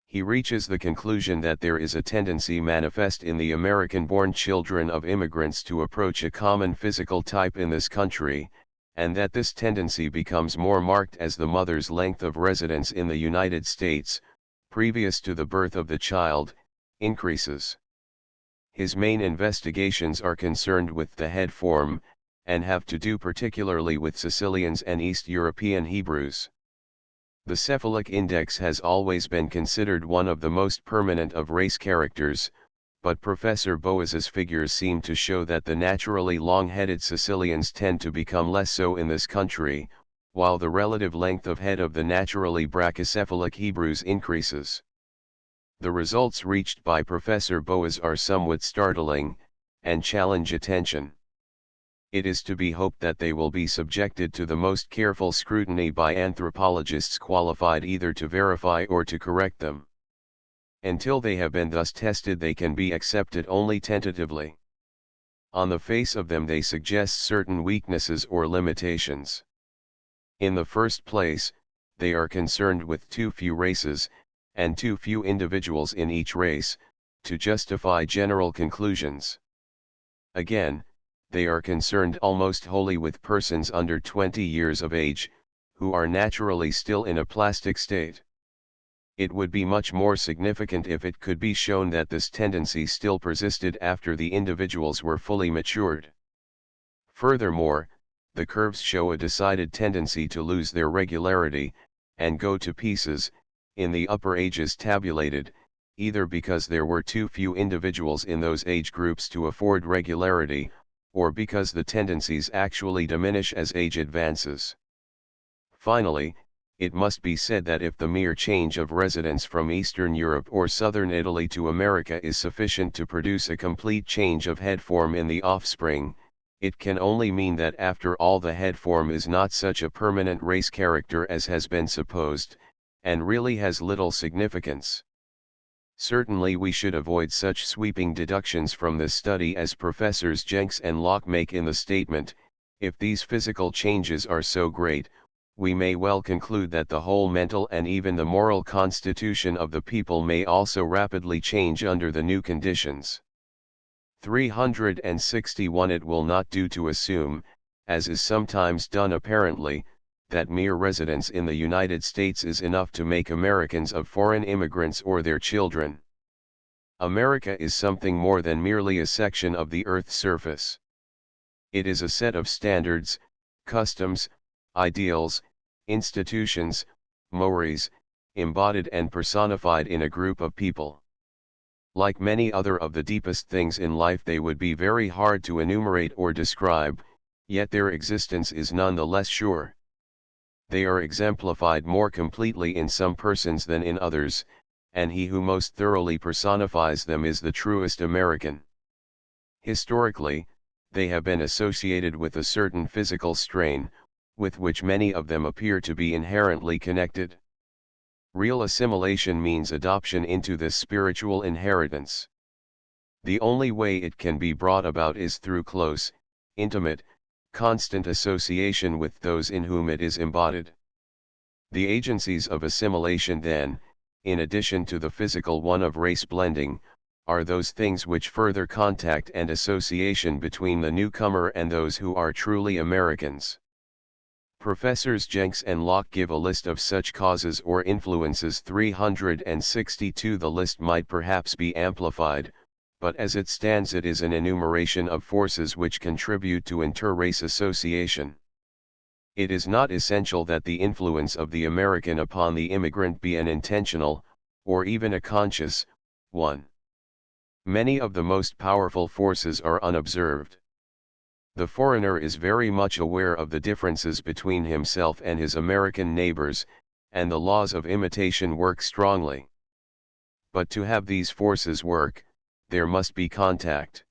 He reaches the conclusion that there is a tendency manifest in the American-born children of immigrants to approach a common physical type in this country, and that this tendency becomes more marked as the mother's length of residence in the United States, previous to the birth of the child, increases. His main investigations are concerned with the head form, and have to do particularly with Sicilians and East European Hebrews. The cephalic index has always been considered one of the most permanent of race characters, but Professor Boas's figures seem to show that the naturally long-headed Sicilians tend to become less so in this country, while the relative length of head of the naturally brachycephalic Hebrews increases. The results reached by Professor Boas are somewhat startling, and challenge attention. It is to be hoped that they will be subjected to the most careful scrutiny by anthropologists qualified either to verify or to correct them. Until they have been thus tested, they can be accepted only tentatively. On the face of them they suggest certain weaknesses or limitations. In the first place, they are concerned with too few races, and too few individuals in each race, to justify general conclusions. Again, they are concerned almost wholly with persons under 20 years of age, who are naturally still in a plastic state. It would be much more significant if it could be shown that this tendency still persisted after the individuals were fully matured. Furthermore, the curves show a decided tendency to lose their regularity, and go to pieces, in the upper ages tabulated, either because there were too few individuals in those age groups to afford regularity, or because the tendencies actually diminish as age advances. Finally, it must be said that if the mere change of residence from Eastern Europe or Southern Italy to America is sufficient to produce a complete change of head form in the offspring, it can only mean that after all the head form is not such a permanent race character as has been supposed, and really has little significance. Certainly we should avoid such sweeping deductions from this study as Professors Jenks and Locke make in the statement, if these physical changes are so great, we may well conclude that the whole mental and even the moral constitution of the people may also rapidly change under the new conditions. 361 It will not do to assume, as is sometimes done apparently, that mere residence in the United States is enough to make Americans of foreign immigrants or their children. America is something more than merely a section of the Earth's surface. It is a set of standards, customs, ideals, institutions, mores, embodied and personified in a group of people. Like many other of the deepest things in life, they would be very hard to enumerate or describe, yet their existence is none the less sure. They are exemplified more completely in some persons than in others, and he who most thoroughly personifies them is the truest American. Historically, they have been associated with a certain physical strain, with which many of them appear to be inherently connected. Real assimilation means adoption into this spiritual inheritance. The only way it can be brought about is through close, intimate, constant association with those in whom it is embodied. The agencies of assimilation then, in addition to the physical one of race blending, are those things which further contact and association between the newcomer and those who are truly Americans. Professors Jenks and Locke give a list of such causes or influences 362. The list might perhaps be amplified, but as it stands it is an enumeration of forces which contribute to inter-race association. It is not essential that the influence of the American upon the immigrant be an intentional, or even a conscious, one. Many of the most powerful forces are unobserved. The foreigner is very much aware of the differences between himself and his American neighbors, and the laws of imitation work strongly. But to have these forces work, there must be contact.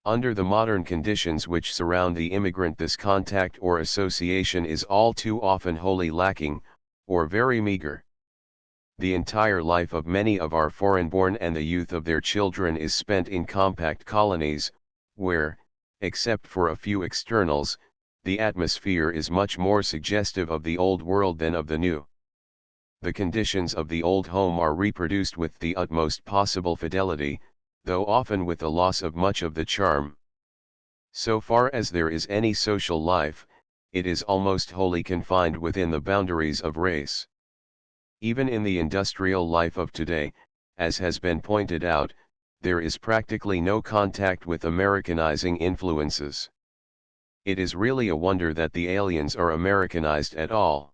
Under the modern conditions which surround the immigrant, this contact or association is all too often wholly lacking, or very meager. The entire life of many of our foreign-born and the youth of their children is spent in compact colonies, where, except for a few externals, the atmosphere is much more suggestive of the old world than of the new. The conditions of the old home are reproduced with the utmost possible fidelity, though often with the loss of much of the charm. So far as there is any social life, it is almost wholly confined within the boundaries of race. Even in the industrial life of today, as has been pointed out, there is practically no contact with Americanizing influences. It is really a wonder that the aliens are Americanized at all.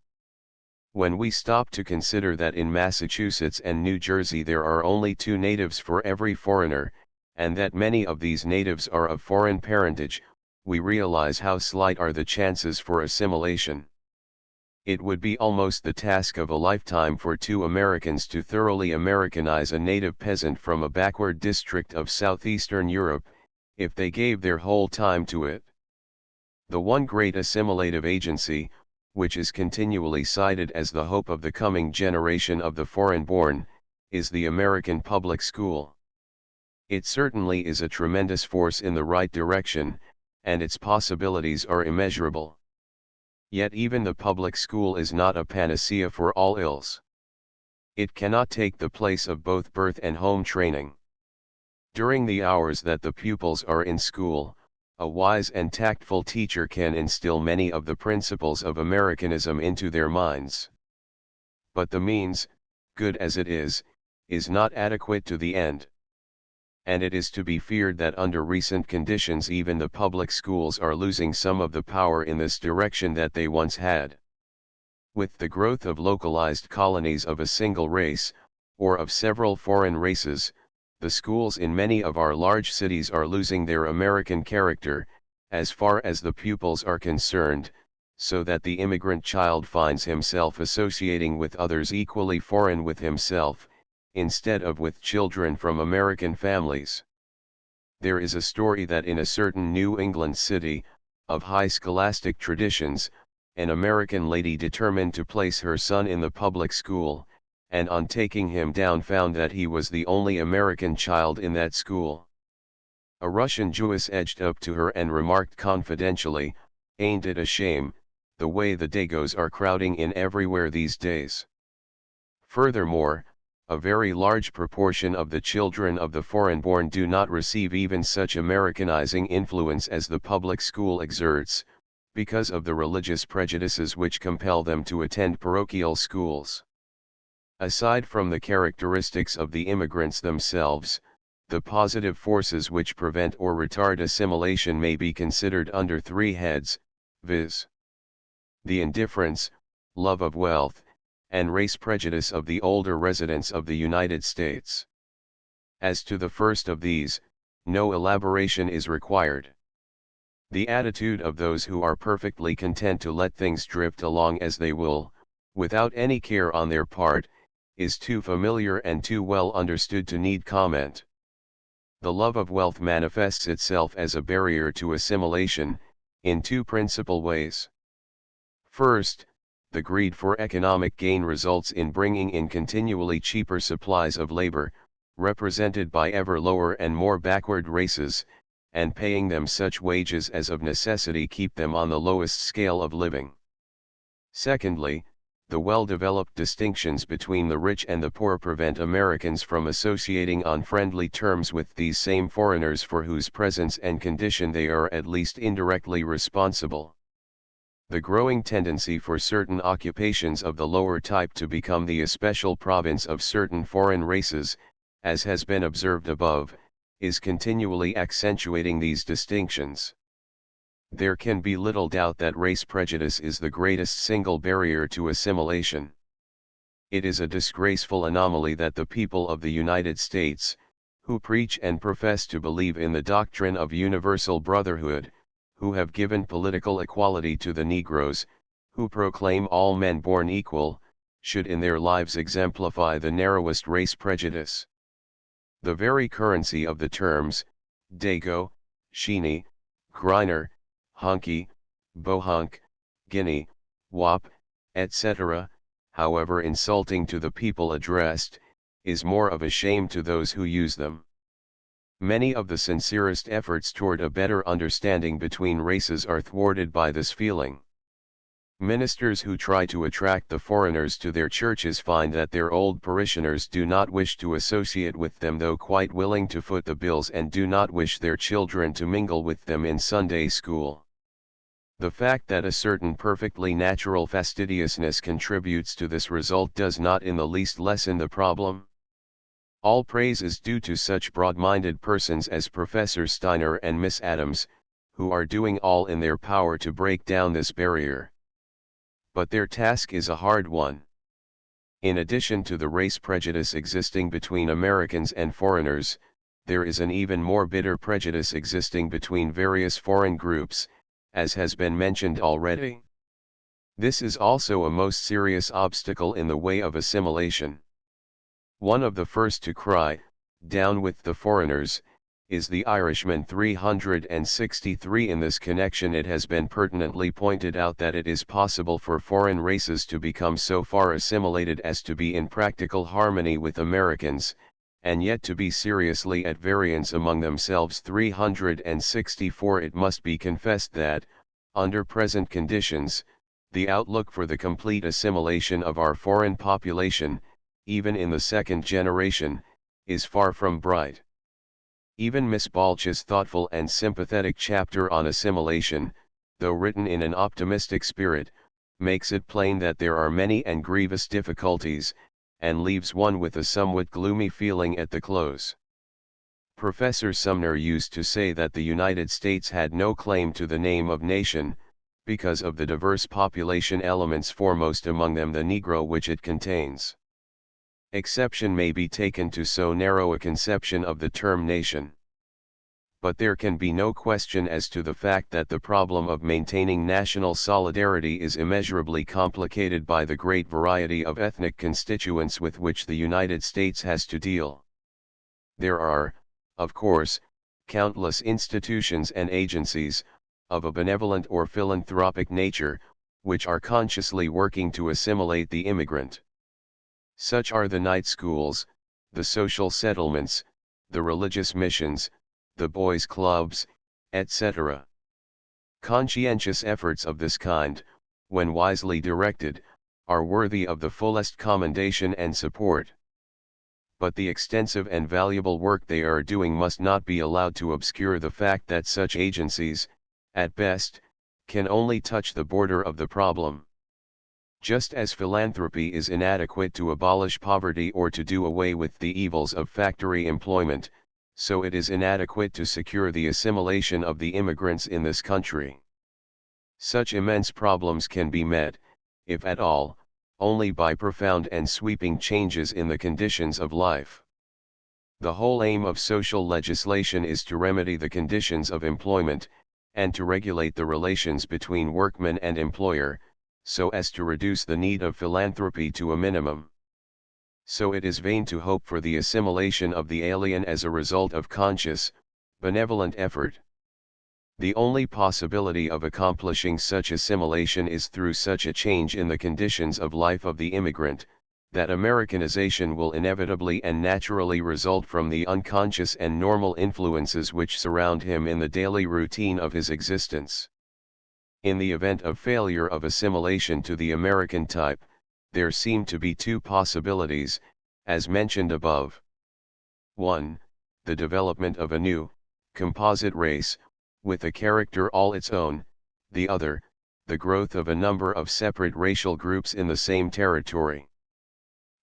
When we stop to consider that in Massachusetts and New Jersey there are only 2 natives for every foreigner, and that many of these natives are of foreign parentage, we realize how slight are the chances for assimilation. It would be almost the task of a lifetime for 2 Americans to thoroughly Americanize a native peasant from a backward district of southeastern Europe, if they gave their whole time to it. The one great assimilative agency, which is continually cited as the hope of the coming generation of the foreign-born, is the American public school. It certainly is a tremendous force in the right direction, and its possibilities are immeasurable. Yet even the public school is not a panacea for all ills. It cannot take the place of both birth and home training. During the hours that the pupils are in school, a wise and tactful teacher can instill many of the principles of Americanism into their minds. But the means, good as it is not adequate to the end. And it is to be feared that under recent conditions even the public schools are losing some of the power in this direction that they once had. With the growth of localized colonies of a single race, or of several foreign races, the schools in many of our large cities are losing their American character, as far as the pupils are concerned, so that the immigrant child finds himself associating with others equally foreign with himself, instead of with children from American families. There is a story that in a certain New England city, of high scholastic traditions, an American lady determined to place her son in the public school, and on taking him down found that he was the only American child in that school. A Russian Jewess edged up to her and remarked confidentially, "Ain't it a shame, the way the Dagos are crowding in everywhere these days?" Furthermore, a very large proportion of the children of the foreign-born do not receive even such Americanizing influence as the public school exerts, because of the religious prejudices which compel them to attend parochial schools. Aside from the characteristics of the immigrants themselves, the positive forces which prevent or retard assimilation may be considered under 3 heads, viz. The indifference, love of wealth, and race prejudice of the older residents of the United States. As to the first of these, no elaboration is required. The attitude of those who are perfectly content to let things drift along as they will, without any care on their part, is too familiar and too well understood to need comment. The love of wealth manifests itself as a barrier to assimilation, in two principal ways. First, the greed for economic gain results in bringing in continually cheaper supplies of labor, represented by ever lower and more backward races, and paying them such wages as of necessity keep them on the lowest scale of living. Secondly, the well-developed distinctions between the rich and the poor prevent Americans from associating on friendly terms with these same foreigners for whose presence and condition they are at least indirectly responsible. The growing tendency for certain occupations of the lower type to become the especial province of certain foreign races, as has been observed above, is continually accentuating these distinctions. There can be little doubt that race prejudice is the greatest single barrier to assimilation. It is a disgraceful anomaly that the people of the United States, who preach and profess to believe in the doctrine of universal brotherhood, who have given political equality to the Negroes, who proclaim all men born equal, should in their lives exemplify the narrowest race prejudice. The very currency of the terms, Dago, Sheeny, Griner, Hunky, Bohunk, Guinea, Wop, etc., however insulting to the people addressed, is more of a shame to those who use them. Many of the sincerest efforts toward a better understanding between races are thwarted by this feeling. Ministers who try to attract the foreigners to their churches find that their old parishioners do not wish to associate with them, though quite willing to foot the bills, and do not wish their children to mingle with them in Sunday school. The fact that a certain perfectly natural fastidiousness contributes to this result does not in the least lessen the problem. All praise is due to such broad-minded persons as Professor Steiner and Miss Adams, who are doing all in their power to break down this barrier. But their task is a hard one. In addition to the race prejudice existing between Americans and foreigners, there is an even more bitter prejudice existing between various foreign groups, as has been mentioned already. This is also a most serious obstacle in the way of assimilation. One of the first to cry, "Down with the foreigners," is the Irishman 363. In this connection, it has been pertinently pointed out that it is possible for foreign races to become so far assimilated as to be in practical harmony with Americans, and yet to be seriously at variance among themselves. 364. It must be confessed that, under present conditions, the outlook for the complete assimilation of our foreign population, even in the second generation, is far from bright. Even Miss Balch's thoughtful and sympathetic chapter on assimilation, though written in an optimistic spirit, makes it plain that there are many and grievous difficulties, and leaves one with a somewhat gloomy feeling at the close. Professor Sumner used to say that the United States had no claim to the name of nation, because of the diverse population elements, foremost among them the Negro, which it contains. Exception may be taken to so narrow a conception of the term nation. But there can be no question as to the fact that the problem of maintaining national solidarity is immeasurably complicated by the great variety of ethnic constituents with which the United States has to deal. There are, of course, countless institutions and agencies, of a benevolent or philanthropic nature, which are consciously working to assimilate the immigrant. Such are the night schools, the social settlements, the religious missions, the boys' clubs, etc. Conscientious efforts of this kind, when wisely directed, are worthy of the fullest commendation and support. But the extensive and valuable work they are doing must not be allowed to obscure the fact that such agencies, at best, can only touch the border of the problem. Just as philanthropy is inadequate to abolish poverty or to do away with the evils of factory employment, so it is inadequate to secure the assimilation of the immigrants in this country. Such immense problems can be met, if at all, only by profound and sweeping changes in the conditions of life. The whole aim of social legislation is to remedy the conditions of employment, and to regulate the relations between workman and employer, so as to reduce the need of philanthropy to a minimum. So it is vain to hope for the assimilation of the alien as a result of conscious, benevolent effort. The only possibility of accomplishing such assimilation is through such a change in the conditions of life of the immigrant, that Americanization will inevitably and naturally result from the unconscious and normal influences which surround him in the daily routine of his existence. In the event of failure of assimilation to the American type, there seem to be two possibilities, as mentioned above. 1. The development of a new, composite race, with a character all its own; the other, the growth of a number of separate racial groups in the same territory.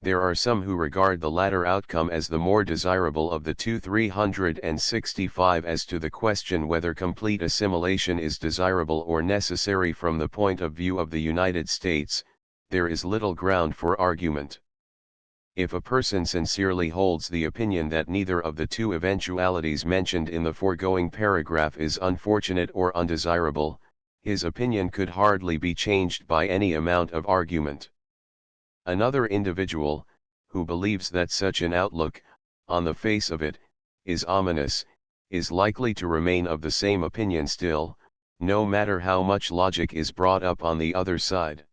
There are some who regard the latter outcome as the more desirable of the two. 365 As to the question whether complete assimilation is desirable or necessary from the point of view of the United States, there is little ground for argument. If a person sincerely holds the opinion that neither of the two eventualities mentioned in the foregoing paragraph is unfortunate or undesirable, his opinion could hardly be changed by any amount of argument. Another individual, who believes that such an outlook, on the face of it, is ominous, is likely to remain of the same opinion still, no matter how much logic is brought up on the other side.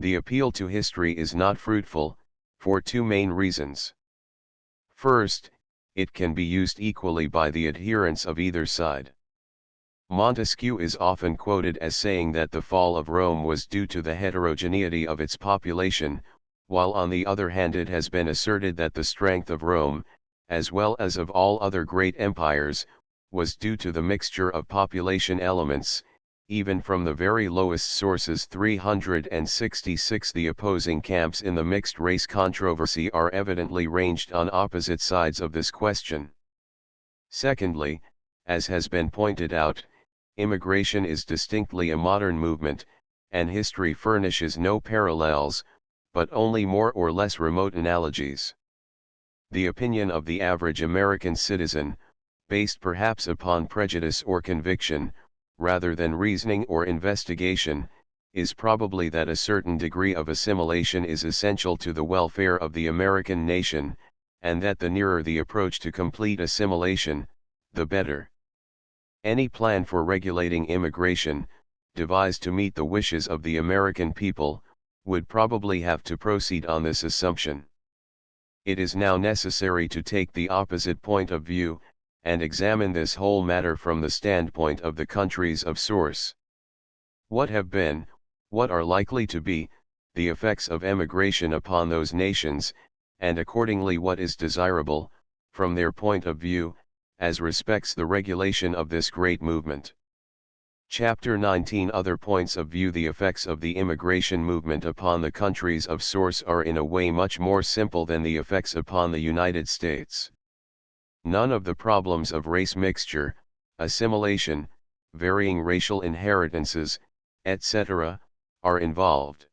The appeal to history is not fruitful, for two main reasons. First, it can be used equally by the adherents of either side. Montesquieu is often quoted as saying that the fall of Rome was due to the heterogeneity of its population, while on the other hand it has been asserted that the strength of Rome, as well as of all other great empires, was due to the mixture of population elements. Even from the very lowest sources. 366 The opposing camps in the mixed race controversy are evidently ranged on opposite sides of this question. Secondly, as has been pointed out, immigration is distinctly a modern movement, and history furnishes no parallels, but only more or less remote analogies. The opinion of the average American citizen, based perhaps upon prejudice or conviction, rather than reasoning or investigation, is probably that a certain degree of assimilation is essential to the welfare of the American nation, and that the nearer the approach to complete assimilation, the better. Any plan for regulating immigration, devised to meet the wishes of the American people, would probably have to proceed on this assumption. It is now necessary to take the opposite point of view, and examine this whole matter from the standpoint of the countries of source. What have been, what are likely to be, the effects of emigration upon those nations, and accordingly what is desirable, from their point of view, as respects the regulation of this great movement. Chapter 19 Other points of view. The effects of the immigration movement upon the countries of source are in a way much more simple than the effects upon the United States. None of the problems of race mixture, assimilation, varying racial inheritances, etc., are involved.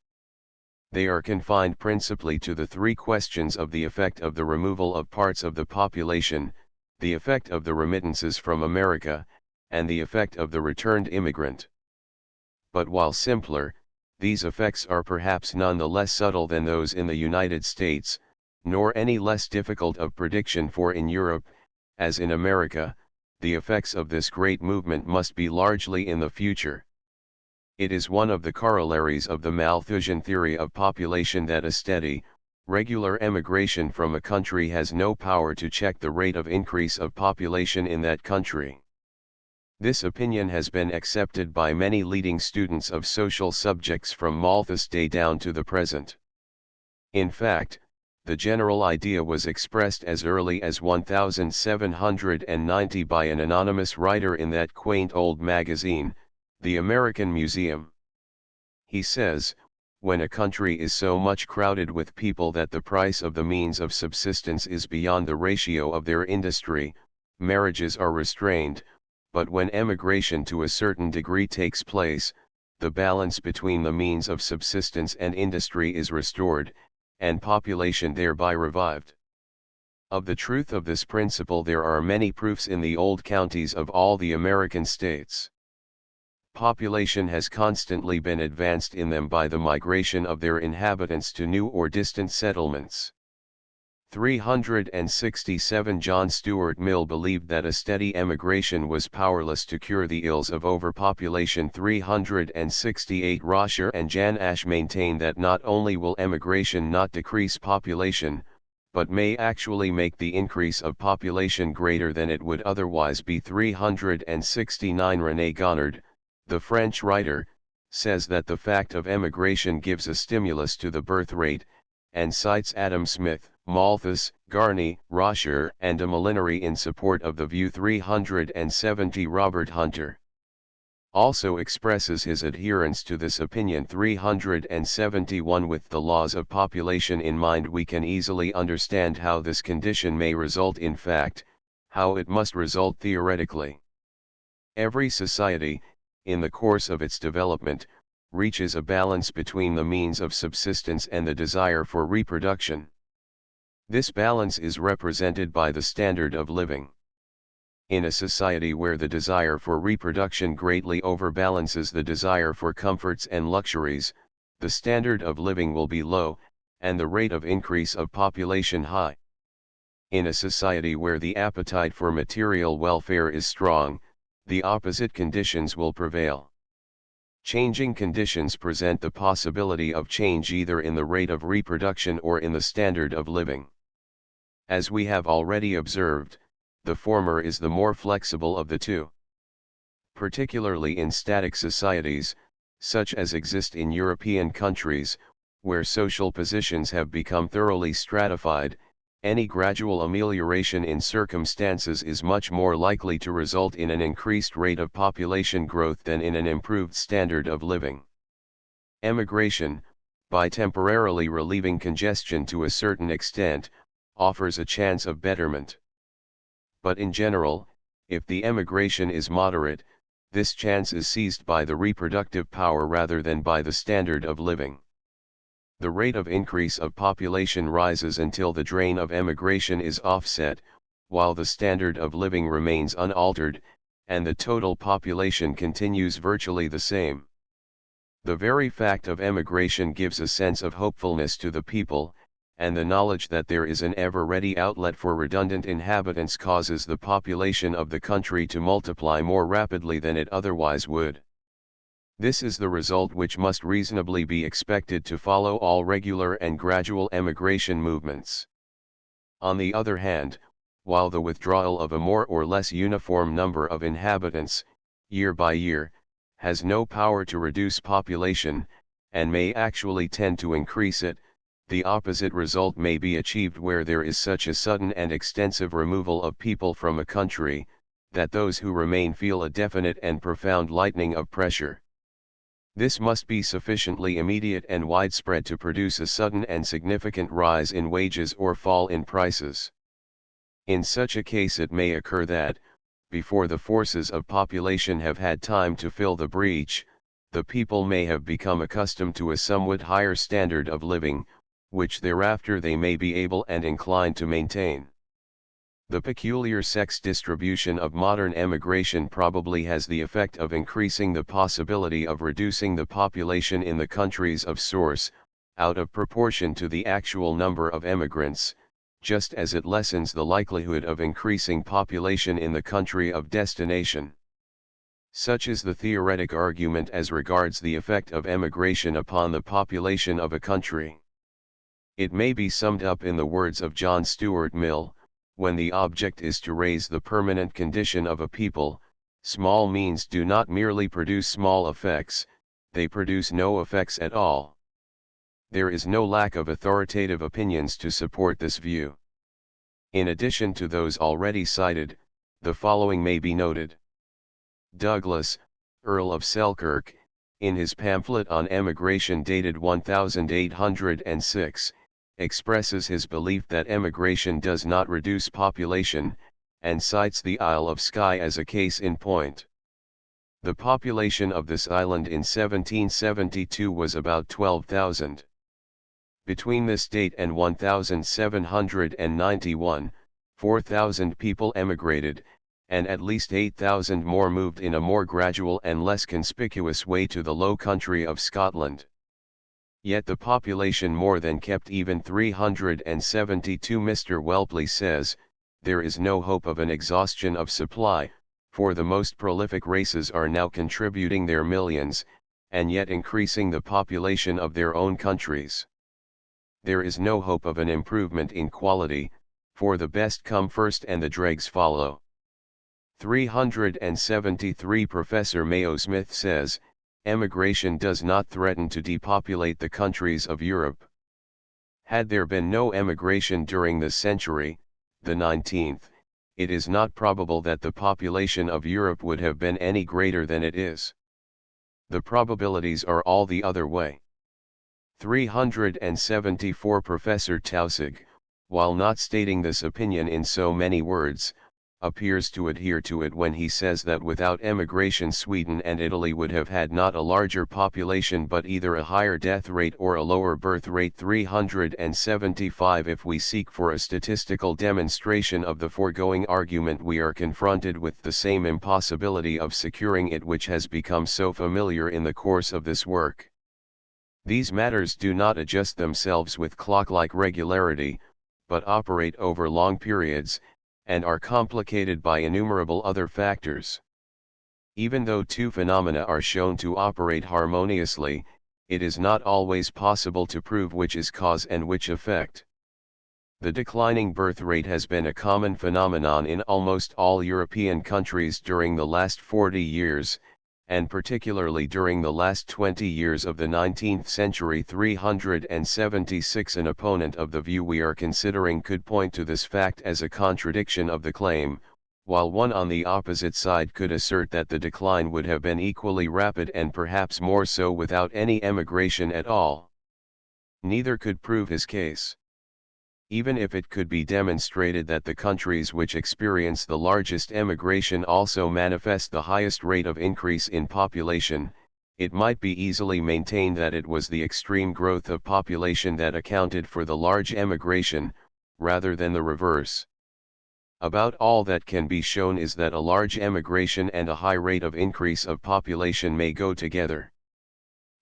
They are confined principally to the three questions of the effect of the removal of parts of the population, the effect of the remittances from America, and the effect of the returned immigrant. But while simpler, these effects are perhaps none the less subtle than those in the United States, nor any less difficult of prediction, for in Europe, as in America, the effects of this great movement must be largely in the future. It is one of the corollaries of the Malthusian theory of population that a steady, regular emigration from a country has no power to check the rate of increase of population in that country. This opinion has been accepted by many leading students of social subjects from Malthus' day down to the present. In fact, the general idea was expressed as early as 1790 by an anonymous writer in that quaint old magazine, The American Museum. He says, "When a country is so much crowded with people that the price of the means of subsistence is beyond the ratio of their industry, marriages are restrained, but when emigration to a certain degree takes place, the balance between the means of subsistence and industry is restored, and population thereby revived." Of the truth of this principle there are many proofs in the old counties of all the American states. Population has constantly been advanced in them by the migration of their inhabitants to new or distant settlements. 367 John Stuart Mill believed that a steady emigration was powerless to cure the ills of overpopulation. 368 Rosher and Jan Ash maintain that not only will emigration not decrease population, but may actually make the increase of population greater than it would otherwise be. 369 René Gonnard, the French writer, says that the fact of emigration gives a stimulus to the birth rate, and cites Adam Smith, Malthus, Garney, Rosher and de Molinari in support of the view. 370 Robert Hunter also expresses his adherence to this opinion. 371 With the laws of population in mind, we can easily understand how this condition may result in fact, how it must result theoretically. Every society, in the course of its development, reaches a balance between the means of subsistence and the desire for reproduction. This balance is represented by the standard of living. In a society where the desire for reproduction greatly overbalances the desire for comforts and luxuries, the standard of living will be low, and the rate of increase of population high. In a society where the appetite for material welfare is strong, the opposite conditions will prevail. Changing conditions present the possibility of change either in the rate of reproduction or in the standard of living. As we have already observed, the former is the more flexible of the two. Particularly in static societies, such as exist in European countries, where social positions have become thoroughly stratified, any gradual amelioration in circumstances is much more likely to result in an increased rate of population growth than in an improved standard of living. Emigration, by temporarily relieving congestion to a certain extent, offers a chance of betterment. But in general, if the emigration is moderate, this chance is seized by the reproductive power rather than by the standard of living. The rate of increase of population rises until the drain of emigration is offset, while the standard of living remains unaltered, and the total population continues virtually the same. The very fact of emigration gives a sense of hopefulness to the people, and the knowledge that there is an ever-ready outlet for redundant inhabitants causes the population of the country to multiply more rapidly than it otherwise would. This is the result which must reasonably be expected to follow all regular and gradual emigration movements. On the other hand, while the withdrawal of a more or less uniform number of inhabitants, year by year, has no power to reduce population, and may actually tend to increase it, the opposite result may be achieved where there is such a sudden and extensive removal of people from a country, that those who remain feel a definite and profound lightening of pressure. This must be sufficiently immediate and widespread to produce a sudden and significant rise in wages or fall in prices. In such a case it may occur that, before the forces of population have had time to fill the breach, the people may have become accustomed to a somewhat higher standard of living, which thereafter they may be able and inclined to maintain. The peculiar sex distribution of modern emigration probably has the effect of increasing the possibility of reducing the population in the countries of source, out of proportion to the actual number of emigrants, just as it lessens the likelihood of increasing population in the country of destination. Such is the theoretic argument as regards the effect of emigration upon the population of a country. It may be summed up in the words of John Stuart Mill: when the object is to raise the permanent condition of a people, small means do not merely produce small effects, they produce no effects at all. There is no lack of authoritative opinions to support this view. In addition to those already cited, the following may be noted. Douglas, Earl of Selkirk, in his pamphlet on emigration dated 1806, expresses his belief that emigration does not reduce population, and cites the Isle of Skye as a case in point. The population of this island in 1772 was about 12,000. Between this date and 1791, 4,000 people emigrated, and at least 8,000 more moved in a more gradual and less conspicuous way to the low country of Scotland. Yet the population more than kept even 372. Mr. Whelpley says, there is no hope of an exhaustion of supply, for the most prolific races are now contributing their millions, and yet increasing the population of their own countries. There is no hope of an improvement in quality, for the best come first and the dregs follow. 373. Professor Mayo Smith says, emigration does not threaten to depopulate the countries of Europe. Had there been no emigration during the century, the 19th, it is not probable that the population of Europe would have been any greater than it is. The probabilities are all the other way. 374. Professor Taussig, while not stating this opinion in so many words, appears to adhere to it when he says that without emigration Sweden and Italy would have had not a larger population but either a higher death rate or a lower birth rate. 375. If we seek for a statistical demonstration of the foregoing argument, we are confronted with the same impossibility of securing it which has become so familiar in the course of this work. These matters do not adjust themselves with clock-like regularity, but operate over long periods, and are complicated by innumerable other factors. Even though two phenomena are shown to operate harmoniously, it is not always possible to prove which is cause and which effect. The declining birth rate has been a common phenomenon in almost all European countries during the last 40 years, and particularly during the last 20 years of the 19th century. 376. An opponent of the view we are considering could point to this fact as a contradiction of the claim, while one on the opposite side could assert that the decline would have been equally rapid and perhaps more so without any emigration at all. Neither could prove his case. Even if it could be demonstrated that the countries which experience the largest emigration also manifest the highest rate of increase in population, it might be easily maintained that it was the extreme growth of population that accounted for the large emigration, rather than the reverse. About all that can be shown is that a large emigration and a high rate of increase of population may go together.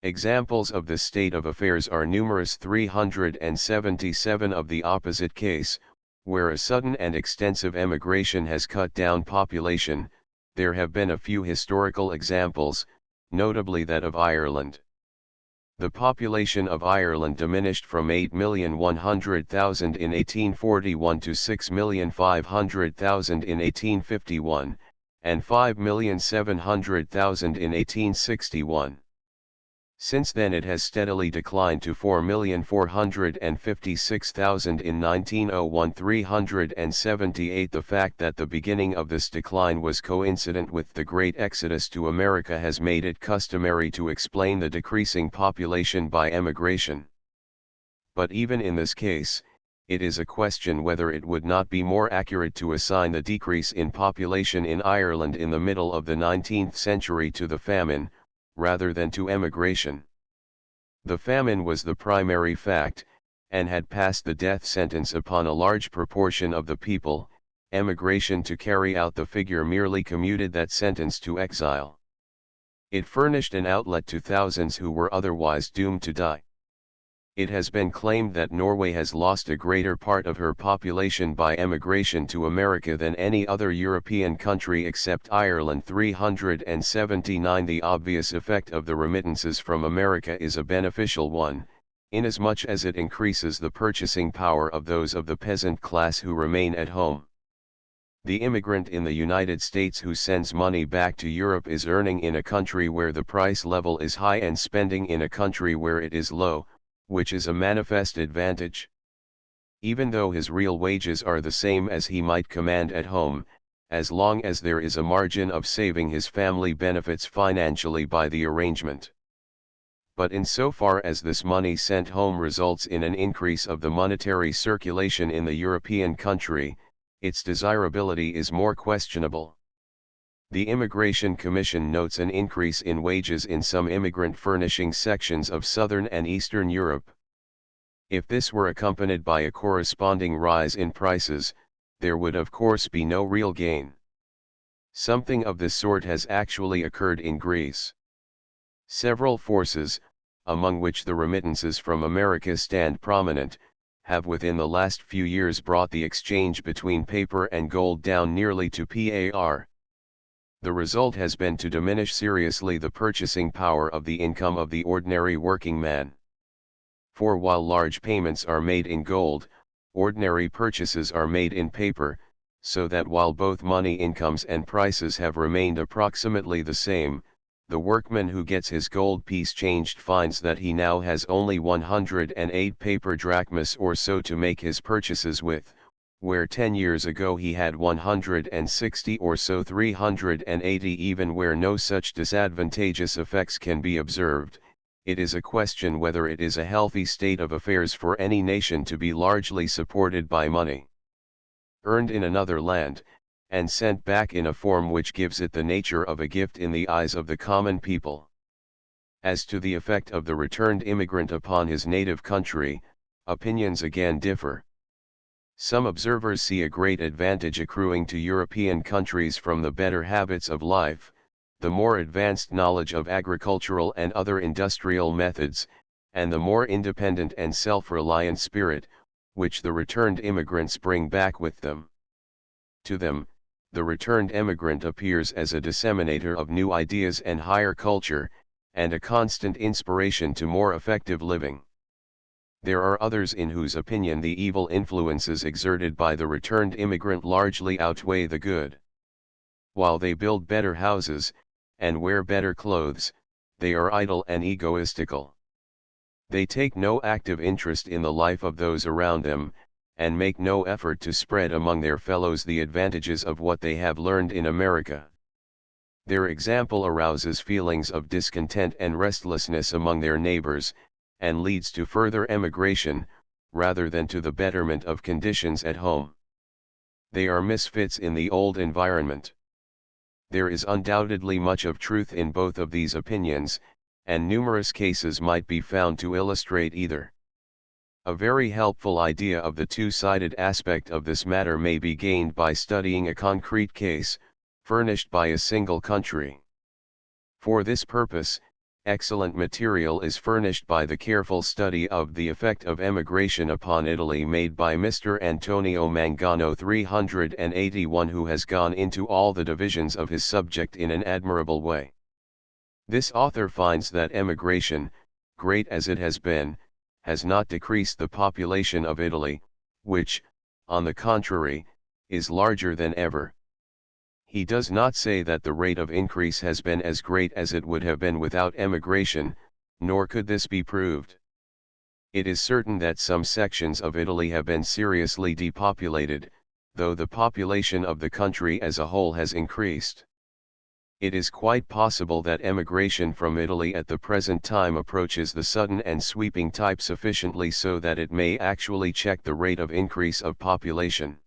Examples of this state of affairs are numerous. 377. Of the opposite case, where a sudden and extensive emigration has cut down population, there have been a few historical examples, notably that of Ireland. The population of Ireland diminished from 8,100,000 in 1841 to 6,500,000 in 1851, and 5,700,000 in 1861. Since then it has steadily declined to 4,456,000 in 1901. 378. The fact that the beginning of this decline was coincident with the Great Exodus to America has made it customary to explain the decreasing population by emigration. But even in this case, it is a question whether it would not be more accurate to assign the decrease in population in Ireland in the middle of the 19th century to the famine, rather than to emigration. The famine was the primary fact, and had passed the death sentence upon a large proportion of the people. Emigration to carry out the figure merely commuted that sentence to exile. It furnished an outlet to thousands who were otherwise doomed to die. It has been claimed that Norway has lost a greater part of her population by emigration to America than any other European country except Ireland. 379. The obvious effect of the remittances from America is a beneficial one, inasmuch as it increases the purchasing power of those of the peasant class who remain at home. The immigrant in the United States who sends money back to Europe is earning in a country where the price level is high and spending in a country where it is low, which is a manifest advantage. Even though his real wages are the same as he might command at home, as long as there is a margin of saving, his family benefits financially by the arrangement. But insofar as this money sent home results in an increase of the monetary circulation in the European country, its desirability is more questionable. The Immigration Commission notes an increase in wages in some immigrant furnishing sections of Southern and Eastern Europe. If this were accompanied by a corresponding rise in prices, there would of course be no real gain. Something of this sort has actually occurred in Greece. Several forces, among which the remittances from America stand prominent, have within the last few years brought the exchange between paper and gold down nearly to par. The result has been to diminish seriously the purchasing power of the income of the ordinary working man. For while large payments are made in gold, ordinary purchases are made in paper, so that while both money incomes and prices have remained approximately the same, the workman who gets his gold piece changed finds that he now has only 108 paper drachmas or so to make his purchases with, where 10 years ago he had 160 or so 380. Even where no such disadvantageous effects can be observed, it is a question whether it is a healthy state of affairs for any nation to be largely supported by money earned in another land, and sent back in a form which gives it the nature of a gift in the eyes of the common people. As to the effect of the returned immigrant upon his native country, opinions again differ. Some observers see a great advantage accruing to European countries from the better habits of life, the more advanced knowledge of agricultural and other industrial methods, and the more independent and self-reliant spirit, which the returned immigrants bring back with them. To them, the returned emigrant appears as a disseminator of new ideas and higher culture, and a constant inspiration to more effective living. There are others in whose opinion the evil influences exerted by the returned immigrant largely outweigh the good. While they build better houses, and wear better clothes, they are idle and egoistical. They take no active interest in the life of those around them, and make no effort to spread among their fellows the advantages of what they have learned in America. Their example arouses feelings of discontent and restlessness among their neighbors, and leads to further emigration, rather than to the betterment of conditions at home. They are misfits in the old environment. There is undoubtedly much of truth in both of these opinions, and numerous cases might be found to illustrate either. A very helpful idea of the two-sided aspect of this matter may be gained by studying a concrete case, furnished by a single country. For this purpose, excellent material is furnished by the careful study of the effect of emigration upon Italy made by Mr. Antonio Mangano 381, who has gone into all the divisions of his subject in an admirable way. This author finds that emigration, great as it has been, has not decreased the population of Italy, which, on the contrary, is larger than ever. He does not say that the rate of increase has been as great as it would have been without emigration, nor could this be proved. It is certain that some sections of Italy have been seriously depopulated, though the population of the country as a whole has increased. It is quite possible that emigration from Italy at the present time approaches the sudden and sweeping type sufficiently so that it may actually check the rate of increase of population.